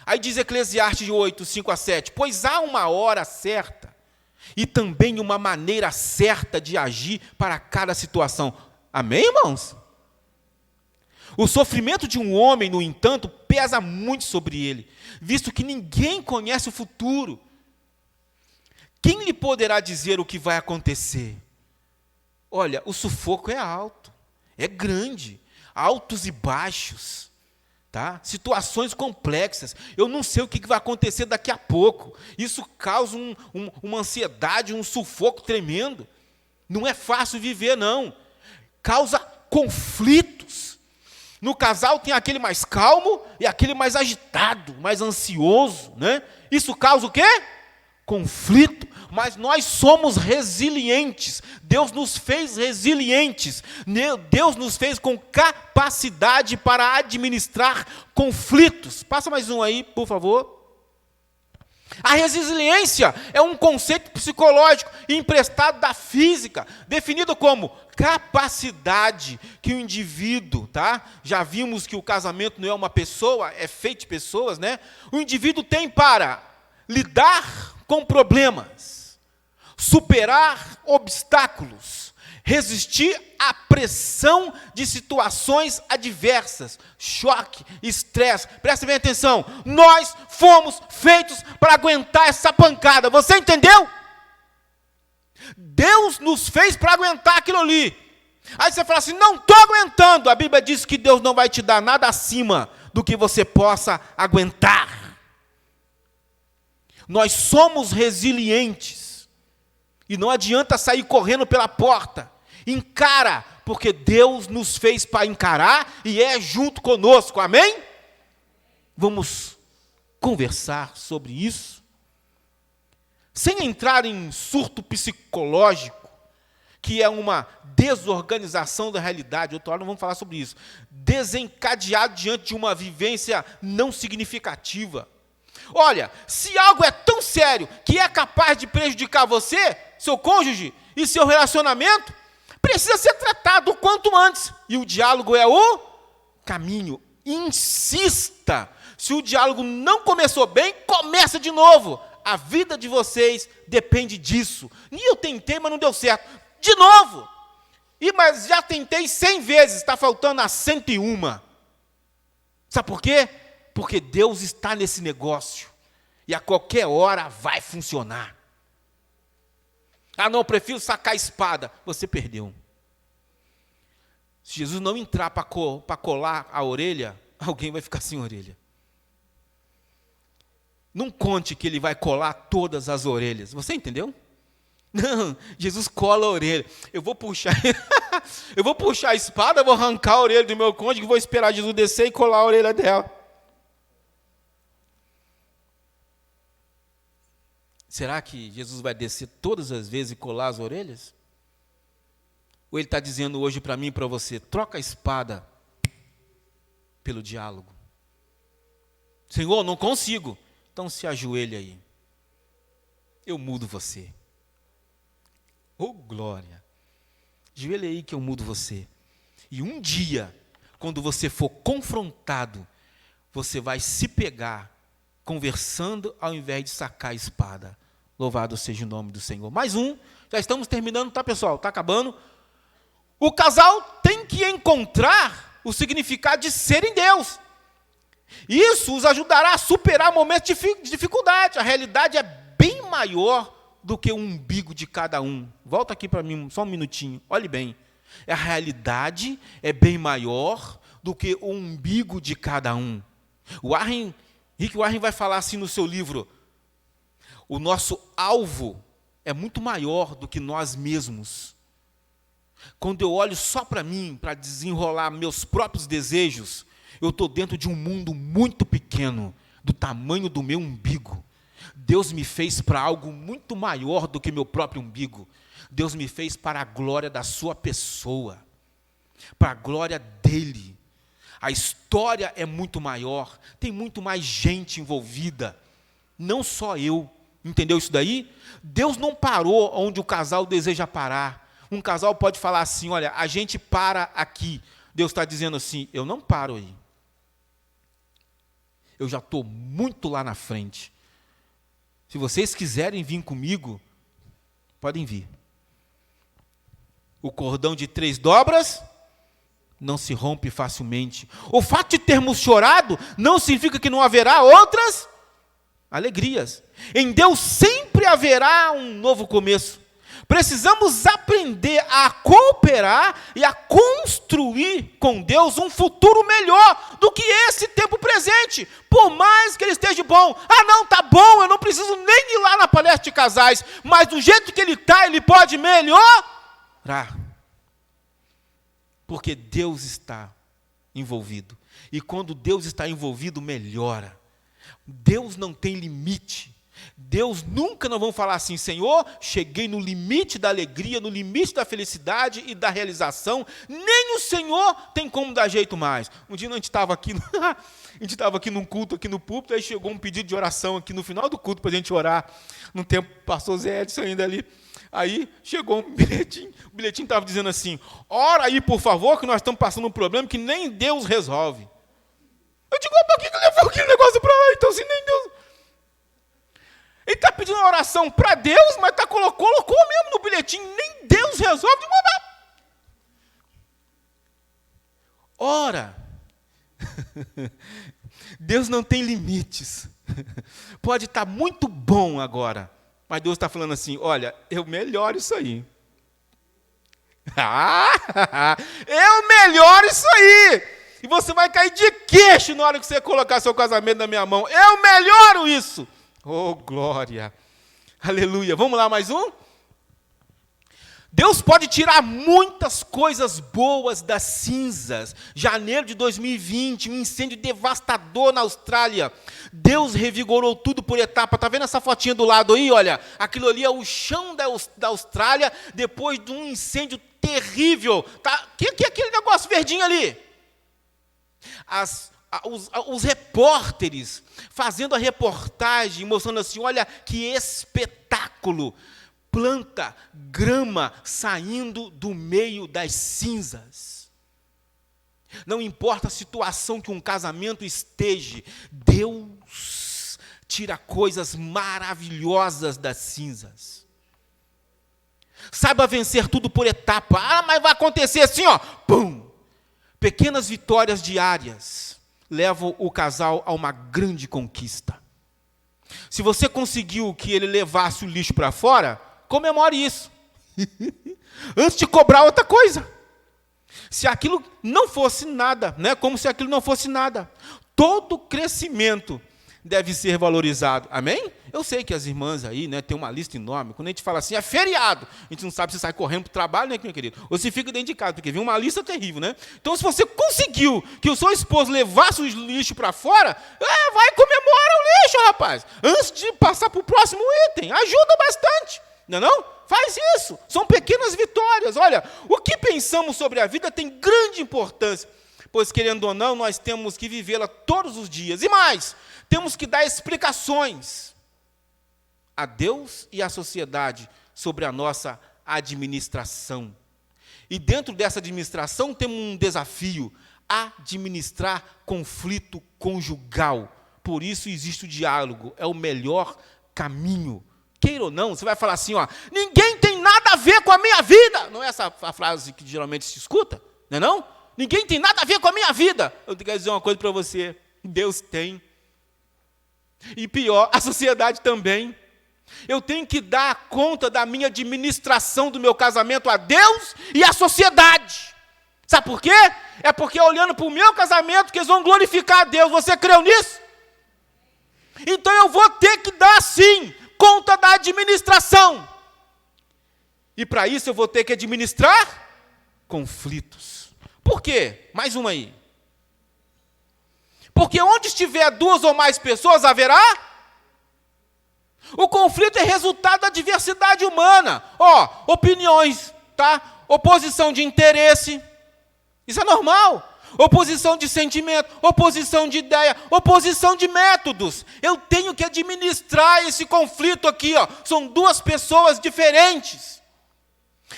Aí diz Eclesiastes 8, 5 a 7, pois há uma hora certa e também uma maneira certa de agir para cada situação. Amém, irmãos? O sofrimento de um homem, no entanto, pesa muito sobre ele, visto que ninguém conhece o futuro. Quem lhe poderá dizer o que vai acontecer? Olha, o sufoco é alto, é grande, altos e baixos. Tá? Situações complexas, eu não sei o que vai acontecer daqui a pouco, isso causa uma ansiedade, um sufoco tremendo, não é fácil viver não, causa conflitos. No casal tem aquele mais calmo e aquele mais agitado, mais ansioso, né? Isso causa o quê? Conflito. Mas nós somos resilientes. Deus nos fez resilientes. Deus nos fez com capacidade para administrar conflitos. Passa mais um aí, por favor. A resiliência é um conceito psicológico emprestado da física, definido como capacidade que o indivíduo, tá? Já vimos que o casamento não é uma pessoa, é feito de pessoas, né? O indivíduo tem para lidar com problemas, superar obstáculos, resistir à pressão de situações adversas, choque, estresse. Presta bem atenção, nós fomos feitos para aguentar essa pancada, você entendeu? Deus nos fez para aguentar aquilo ali. Aí você fala assim, não estou aguentando. A Bíblia diz que Deus não vai te dar nada acima do que você possa aguentar. Nós somos resilientes. E não adianta sair correndo pela porta. Encara, porque Deus nos fez para encarar e é junto conosco, amém? Vamos conversar sobre isso. Sem entrar em surto psicológico, que é uma desorganização da realidade, outra hora não vamos falar sobre isso. Desencadeado diante de uma vivência não significativa. Olha, se algo é tão sério que é capaz de prejudicar você, seu cônjuge e seu relacionamento, precisa ser tratado o quanto antes. E o diálogo é o caminho. Insista. Se o diálogo não começou bem, começa de novo. A vida de vocês depende disso. E eu tentei, mas não deu certo. De novo. Mas já tentei 100 vezes, está faltando a 101. Sabe por quê? Porque Deus está nesse negócio. E a qualquer hora vai funcionar. Ah, não, eu prefiro sacar a espada. Você perdeu. Se Jesus não entrar para colar a orelha, alguém vai ficar sem orelha. Não conte que ele vai colar todas as orelhas. Você entendeu? Não, Jesus cola a orelha. Eu vou puxar a espada, vou arrancar a orelha do meu cônjuge, vou esperar Jesus descer e colar a orelha dela. Será que Jesus vai descer todas as vezes e colar as orelhas? Ou ele está dizendo hoje para mim e para você, troca a espada pelo diálogo. Senhor, não consigo. Então se ajoelha aí. Eu mudo você. Oh, glória. Ajoelha aí que eu mudo você. E um dia, quando você for confrontado, você vai se pegar conversando ao invés de sacar a espada. Louvado seja o nome do Senhor. Mais um. Já estamos terminando, tá, pessoal? Está acabando. O casal tem que encontrar o significado de ser em Deus. Isso os ajudará a superar momentos de dificuldade. A realidade é bem maior do que o umbigo de cada um. Volta aqui para mim só um minutinho. Olhe bem. A realidade é bem maior do que o umbigo de cada um. Rick Warren vai falar assim no seu livro. O nosso alvo é muito maior do que nós mesmos. Quando eu olho só para mim, para desenrolar meus próprios desejos, eu estou dentro de um mundo muito pequeno, do tamanho do meu umbigo. Deus me fez para algo muito maior do que meu próprio umbigo. Deus me fez para a glória da sua pessoa, para a glória dele. A história é muito maior, tem muito mais gente envolvida, não só eu. Entendeu isso daí? Deus não parou onde o casal deseja parar. Um casal pode falar assim, olha, a gente para aqui. Deus está dizendo assim, eu não paro aí. Eu já estou muito lá na frente. Se vocês quiserem vir comigo, podem vir. O cordão de 3 dobras não se rompe facilmente. O fato de termos chorado não significa que não haverá outras alegrias. Em Deus sempre haverá um novo começo. Precisamos aprender a cooperar e a construir com Deus um futuro melhor do que esse tempo presente, por mais que ele esteja bom. Ah, não, tá bom, eu não preciso nem ir lá na palestra de casais, mas do jeito que ele está, ele pode melhorar. Porque Deus está envolvido. E quando Deus está envolvido, melhora. Deus não tem limite. Deus nunca nós vamos falar assim, Senhor, cheguei no limite da alegria, no limite da felicidade e da realização, nem o Senhor tem como dar jeito mais. Um dia a gente estava aqui num culto, aqui no púlpito, aí chegou um pedido de oração aqui no final do culto para a gente orar, no tempo pastor Zé Edson ainda ali. Aí chegou um bilhetinho, o bilhetinho estava dizendo assim, ora aí por favor, que nós estamos passando um problema que nem Deus resolve. Eu digo, para que levou aquele negócio para lá, então se nem Deus... Ele está pedindo uma oração para Deus, mas colocou mesmo no bilhetinho, nem Deus resolve de uma... Ora, Deus não tem limites. Pode estar muito bom agora, mas Deus está falando assim, olha, eu melhoro isso aí. Eu melhoro isso aí. E você vai cair de queixo na hora que você colocar seu casamento na minha mão. Eu melhoro isso. Oh, glória! Aleluia! Vamos lá, mais um? Deus pode tirar muitas coisas boas das cinzas. Janeiro de 2020, um incêndio devastador na Austrália. Deus revigorou tudo por etapa. Está vendo essa fotinha do lado aí? Olha, aquilo ali é o chão da Austrália, depois de um incêndio terrível. Tá? Que é aquele negócio verdinho ali? Os repórteres fazendo a reportagem, mostrando assim, olha que espetáculo, planta, grama saindo do meio das cinzas. Não importa a situação que um casamento esteja, Deus tira coisas maravilhosas das cinzas. Saiba vencer tudo por etapa. Mas vai acontecer assim, ó, pum! Pequenas vitórias diárias levam o casal a uma grande conquista. Se você conseguiu que ele levasse o lixo para fora, comemore isso. Antes de cobrar outra coisa. Se aquilo não fosse nada, né? Como se aquilo não fosse nada. Todo crescimento deve ser valorizado. Amém? Eu sei que as irmãs aí, né, tem uma lista enorme. Quando a gente fala assim, é feriado, a gente não sabe se sai correndo para o trabalho, né, meu querido? Ou se fica dentro de casa, porque vem uma lista terrível, né? Então, se você conseguiu que o seu esposo levasse o lixo para fora, vai comemora o lixo, rapaz. Antes de passar para o próximo item, ajuda bastante. Não é não? Faz isso. São pequenas vitórias. Olha, o que pensamos sobre a vida tem grande importância, pois, querendo ou não, nós temos que vivê-la todos os dias. E mais, temos que dar explicações a Deus e à sociedade sobre a nossa administração. E dentro dessa administração temos um desafio, administrar conflito conjugal. Por isso existe o diálogo, é o melhor caminho. Queira ou não, você vai falar assim, ó, ninguém tem nada a ver com a minha vida. Não é essa a frase que geralmente se escuta? Não é não? Ninguém tem nada a ver com a minha vida. Eu quero dizer uma coisa para você, Deus tem. E pior, a sociedade também. Eu tenho que dar conta da minha administração do meu casamento a Deus e à sociedade. Sabe por quê? É porque olhando para o meu casamento que eles vão glorificar a Deus. Você creu nisso? Então eu vou ter que dar, sim, conta da administração. E para isso eu vou ter que administrar conflitos. Por quê? Mais uma aí. Porque onde estiver duas ou mais pessoas, haverá... O conflito é resultado da diversidade humana. Opiniões, tá? Oposição de interesse. Isso é normal. Oposição de sentimento, oposição de ideia, oposição de métodos. Eu tenho que administrar esse conflito aqui, ó. São duas pessoas diferentes.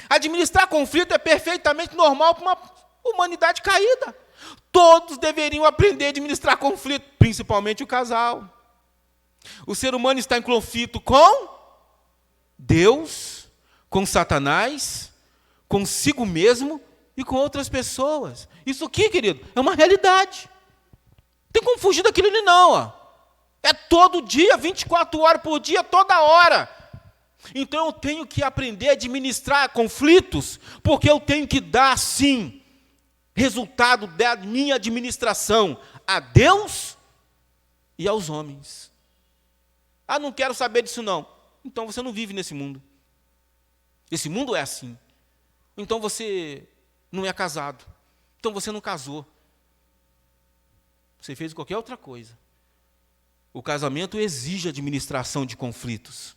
Administrar conflito é perfeitamente normal para uma humanidade caída. Todos deveriam aprender a administrar conflito, principalmente o casal. O ser humano está em conflito com Deus, com Satanás, consigo mesmo e com outras pessoas. Isso aqui, querido, é uma realidade. Não tem como fugir daquilo ali não. Ó. É todo dia, 24 horas por dia, toda hora. Então eu tenho que aprender a administrar conflitos, porque eu tenho que dar, sim, resultado da minha administração a Deus e aos homens. Não quero saber disso não. Então você não vive nesse mundo. Esse mundo é assim. Então você não é casado. Então você não casou. Você fez qualquer outra coisa. O casamento exige administração de conflitos.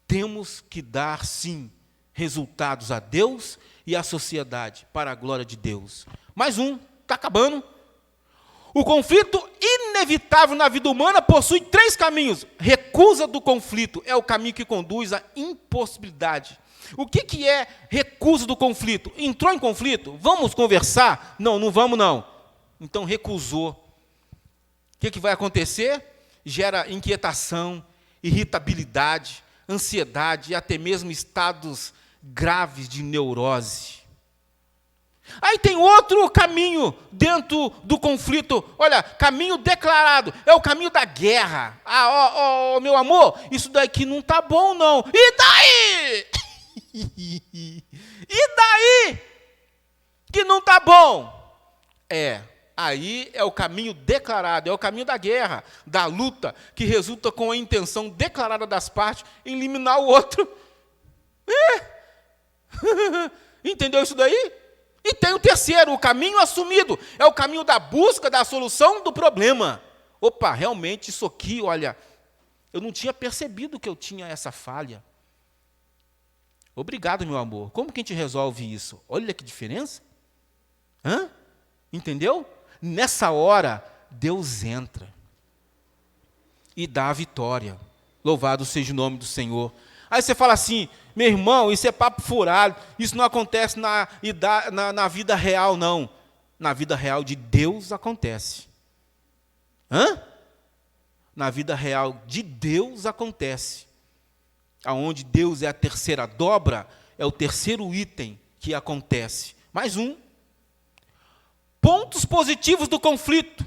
Temos que dar, sim, resultados a Deus e à sociedade, para a glória de Deus. Mais um, está acabando. O conflito inevitável na vida humana possui 3 caminhos. Recusa do conflito é o caminho que conduz à impossibilidade. O que é recusa do conflito? Entrou em conflito? Vamos conversar? Não, não vamos não. Então recusou. O que vai acontecer? Gera inquietação, irritabilidade, ansiedade e até mesmo estados graves de neurose. Aí tem outro caminho dentro do conflito. Olha, caminho declarado, é o caminho da guerra. Meu amor, isso daqui não está bom não. E daí? E daí? Que não está bom? Aí é o caminho declarado, é o caminho da guerra, da luta, que resulta com a intenção declarada das partes em eliminar o outro. Entendeu isso daí? E tem o terceiro, o caminho assumido, é o caminho da busca da solução do problema. Opa, realmente isso aqui, olha, eu não tinha percebido que eu tinha essa falha. Obrigado, meu amor. Como que a gente resolve isso? Olha que diferença. Entendeu? Nessa hora, Deus entra e dá a vitória. Louvado seja o nome do Senhor. Aí você fala assim, meu irmão, isso é papo furado, isso não acontece na vida real, não. Na vida real de Deus acontece. Na vida real de Deus acontece. Aonde Deus é a terceira dobra, é o terceiro item que acontece. Mais um. Pontos positivos do conflito.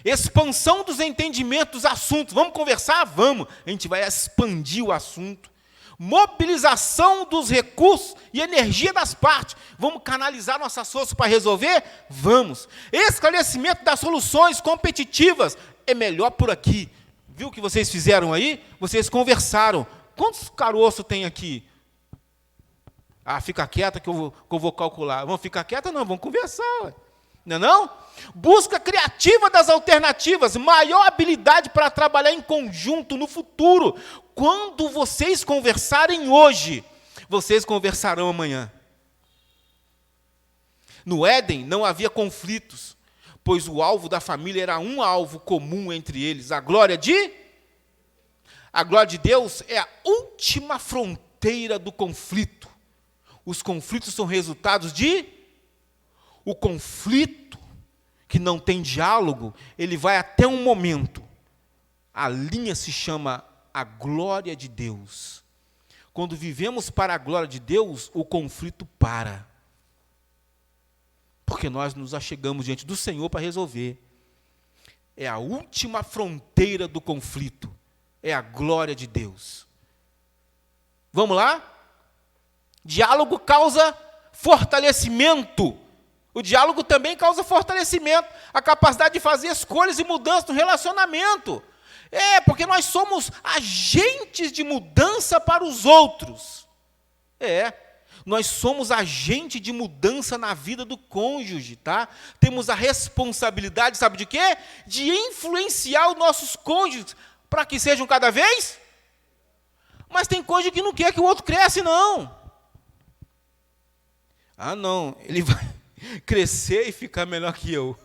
Expansão dos entendimentos dos assuntos. Vamos conversar? Vamos. A gente vai expandir o assunto. Mobilização dos recursos e energia das partes. Vamos canalizar nossas forças para resolver? Vamos. Esclarecimento das soluções competitivas. É melhor por aqui. Viu o que vocês fizeram aí? Vocês conversaram. Quantos caroços tem aqui? Fica quieta que eu vou calcular. Vamos ficar quieta? Não, vamos conversar. Ué. Não é não? Busca criativa das alternativas, maior habilidade para trabalhar em conjunto no futuro. Quando vocês conversarem hoje, vocês conversarão amanhã. No Éden não havia conflitos, pois o alvo da família era um alvo comum entre eles, a glória de Deus é a última fronteira do conflito. Os conflitos são resultados o conflito que não tem diálogo, ele vai até um momento. A linha se chama a glória de Deus. Quando vivemos para a glória de Deus, o conflito para. Porque nós nos achegamos diante do Senhor para resolver. É a última fronteira do conflito. É a glória de Deus. Vamos lá? Diálogo causa fortalecimento. O diálogo também causa fortalecimento, a capacidade de fazer escolhas e mudanças no relacionamento. Porque nós somos agentes de mudança para os outros. Nós somos agente de mudança na vida do cônjuge, tá? Temos a responsabilidade, sabe de quê? De influenciar os nossos cônjuges para que sejam cada vez. Mas tem cônjuge que não quer que o outro cresça, não. Não, ele vai crescer e ficar melhor que eu.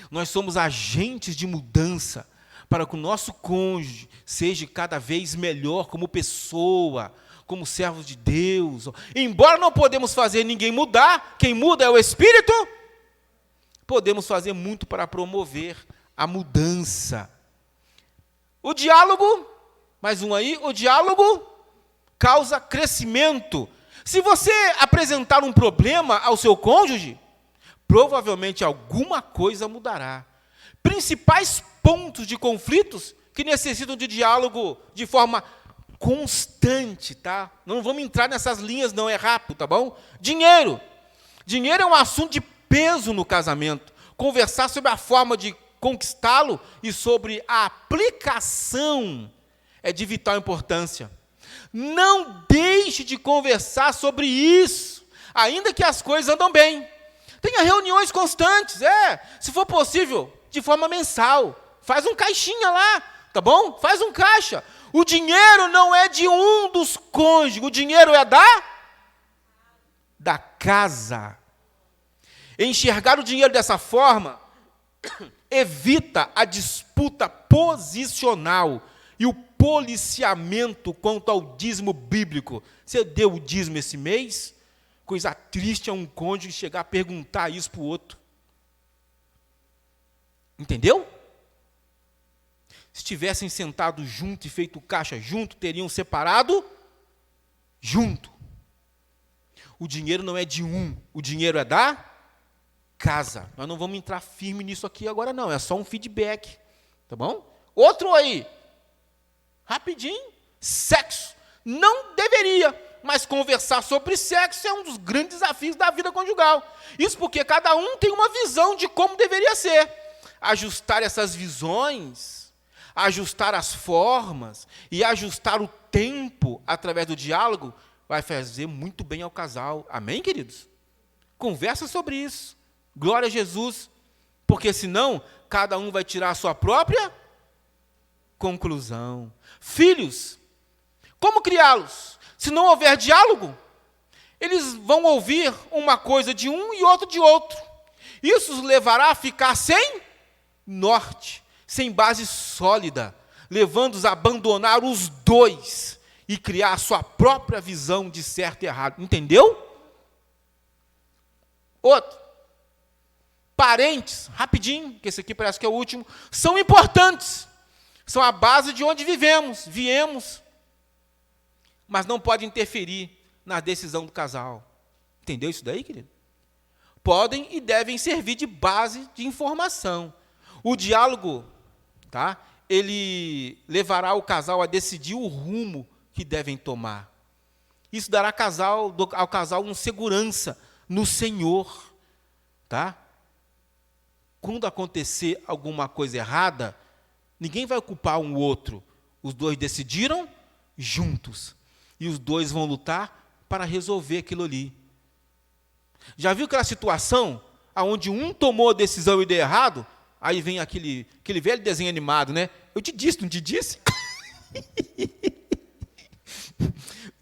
Nós somos agentes de mudança para que o nosso cônjuge seja cada vez melhor como pessoa, como servos de Deus. Embora não podemos fazer ninguém mudar, quem muda é o Espírito, podemos fazer muito para promover a mudança. O diálogo, mais um aí, o diálogo causa crescimento. Se você apresentar um problema ao seu cônjuge, provavelmente alguma coisa mudará. Principais pontos de conflitos que necessitam de diálogo de forma constante, tá? Não vamos entrar nessas linhas, não, é rápido, tá bom? Dinheiro. Dinheiro é um assunto de peso no casamento. Conversar sobre a forma de conquistá-lo e sobre a aplicação é de vital importância. Não deixe de conversar sobre isso. ainda que as coisas andam bem. Tenha reuniões constantes, se for possível, de forma mensal. Faz um caixinha lá, tá bom? Faz um caixa. O dinheiro não é de um dos cônjuges, o dinheiro é da casa. Enxergar o dinheiro dessa forma evita a disputa posicional e o policiamento quanto ao dízimo bíblico. Você deu o dízimo esse mês? Coisa triste é um cônjuge chegar a perguntar isso para o outro. Entendeu? Se tivessem sentado junto e feito caixa junto, teriam separado junto. O dinheiro não é de um, o dinheiro é da casa. Nós não vamos entrar firme nisso aqui agora não, é só um feedback, tá bom? Outro aí, rapidinho, sexo. Não deveria, mas conversar sobre sexo é um dos grandes desafios da vida conjugal. Isso porque cada um tem uma visão de como deveria ser. Ajustar essas visões, ajustar as formas e ajustar o tempo através do diálogo vai fazer muito bem ao casal. Amém, queridos? Conversa sobre isso. Glória a Jesus. Porque senão, cada um vai tirar a sua própria conclusão. Filhos, como criá-los? Se não houver diálogo, eles vão ouvir uma coisa de um e outra de outro. Isso os levará a ficar sem norte, sem base sólida, levando-os a abandonar os dois e criar a sua própria visão de certo e errado. Entendeu? Outro. Parentes, rapidinho, que esse aqui parece que é o último, são importantes. São a base de onde viemos, mas não pode interferir na decisão do casal. Entendeu isso daí, querido? Podem e devem servir de base de informação. O diálogo, tá? Ele levará o casal a decidir o rumo que devem tomar. Isso dará ao casal uma segurança no Senhor, tá? Quando acontecer alguma coisa errada, ninguém vai culpar um outro. Os dois decidiram juntos. E os dois vão lutar para resolver aquilo ali. Já viu aquela situação onde um tomou a decisão e deu errado? Aí vem aquele velho desenho animado, né? Eu te disse, não te disse?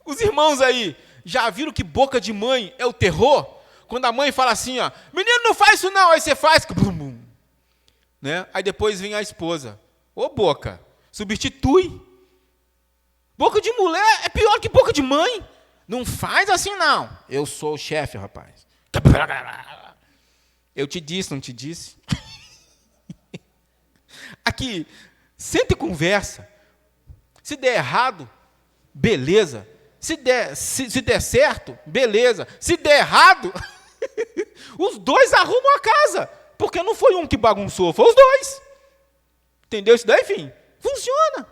Os irmãos aí, já viram que boca de mãe é o terror? Quando a mãe fala assim, ó, menino, não faz isso não, aí você faz, né? Aí depois vem a esposa. Ô boca, substitui. Boca de mulher é pior que boca de mãe. Não faz assim não. Eu sou o chefe, rapaz. Eu te disse, não te disse? Aqui, senta e conversa. Se der errado, beleza. Se der certo, beleza. Se der errado, os dois arrumam a casa. Porque não foi um que bagunçou, foi os dois. Entendeu isso daí, filho? Funciona.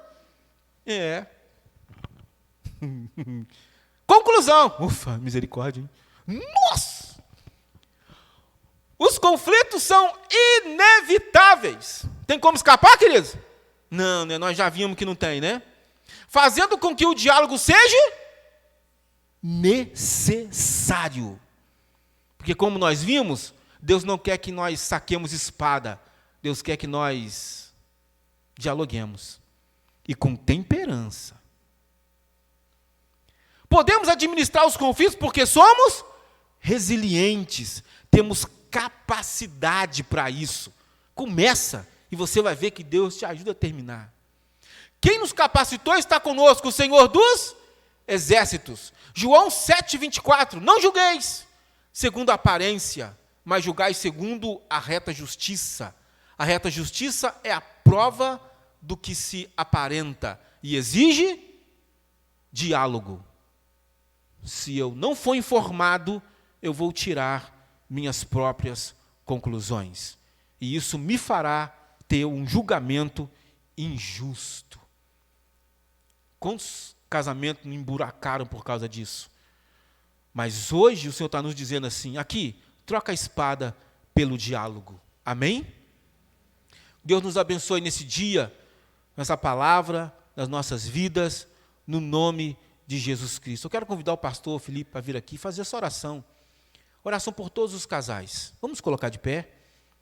Conclusão. Ufa, misericórdia, hein? Nossa! Os conflitos são inevitáveis. Tem como escapar, queridos? Não, né? Nós já vimos que não tem, né? Fazendo com que o diálogo seja necessário. Porque como nós vimos, Deus não quer que nós saquemos espada. Deus quer que nós dialoguemos. E com temperança. Podemos administrar os conflitos porque somos resilientes. Temos capacidade para isso. Começa e você vai ver que Deus te ajuda a terminar. Quem nos capacitou está conosco, o Senhor dos exércitos. João 7,24. Não julgueis segundo a aparência, mas julgai segundo a reta justiça. A reta justiça é a prova do que se aparenta e exige diálogo. Se eu não for informado, eu vou tirar minhas próprias conclusões. E isso me fará ter um julgamento injusto. Quantos casamentos não emburacaram por causa disso? Mas hoje o Senhor está nos dizendo assim, aqui, troca a espada pelo diálogo. Amém? Deus nos abençoe nesse dia, nessa palavra, nas nossas vidas, no nome de Jesus Cristo. Eu quero convidar o pastor Felipe para vir aqui e fazer essa oração. Oração por todos os casais. Vamos colocar de pé.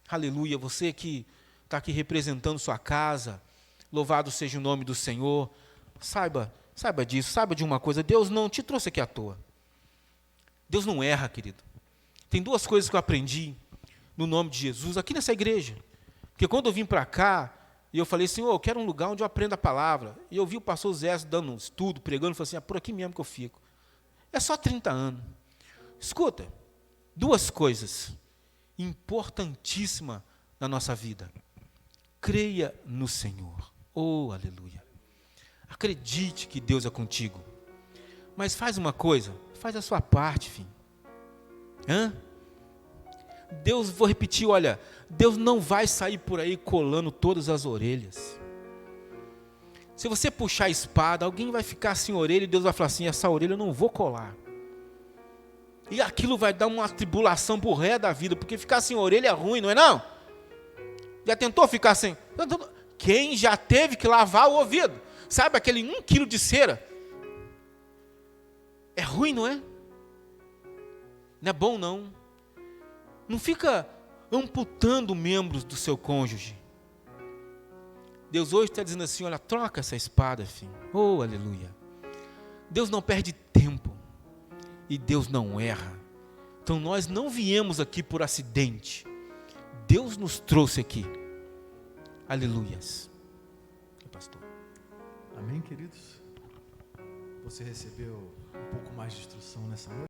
Aleluia. Você que está aqui representando sua casa, louvado seja o nome do Senhor. Saiba disso, saiba de uma coisa, Deus não te trouxe aqui à toa. Deus não erra, querido. Tem duas coisas que eu aprendi no nome de Jesus, aqui nessa igreja. Porque quando eu vim para cá, e eu falei, Senhor, eu quero um lugar onde eu aprenda a palavra. E eu vi o pastor Zé dando um estudo, pregando, e falei assim, por aqui mesmo que eu fico. É só 30 anos. Escuta, duas coisas importantíssimas na nossa vida. Creia no Senhor. Oh, aleluia. Acredite que Deus é contigo. Mas faz uma coisa, faz a sua parte, filho. Deus, vou repetir, olha, Deus não vai sair por aí colando todas as orelhas. Se você puxar a espada, alguém vai ficar sem orelha e Deus vai falar assim, essa orelha eu não vou colar. E aquilo vai dar uma tribulação pro ré da vida, porque ficar sem orelha é ruim, não é não? Já tentou ficar sem? Quem já teve que lavar o ouvido? Sabe aquele 1 quilo de cera? É ruim, não é? Não é bom, não. Não fica amputando membros do seu cônjuge. Deus hoje está dizendo assim, olha, troca essa espada, filho. Oh, aleluia. Deus não perde tempo. E Deus não erra. Então nós não viemos aqui por acidente. Deus nos trouxe aqui. Aleluias. Pastor. Amém, queridos? Você recebeu um pouco mais de instrução nessa noite?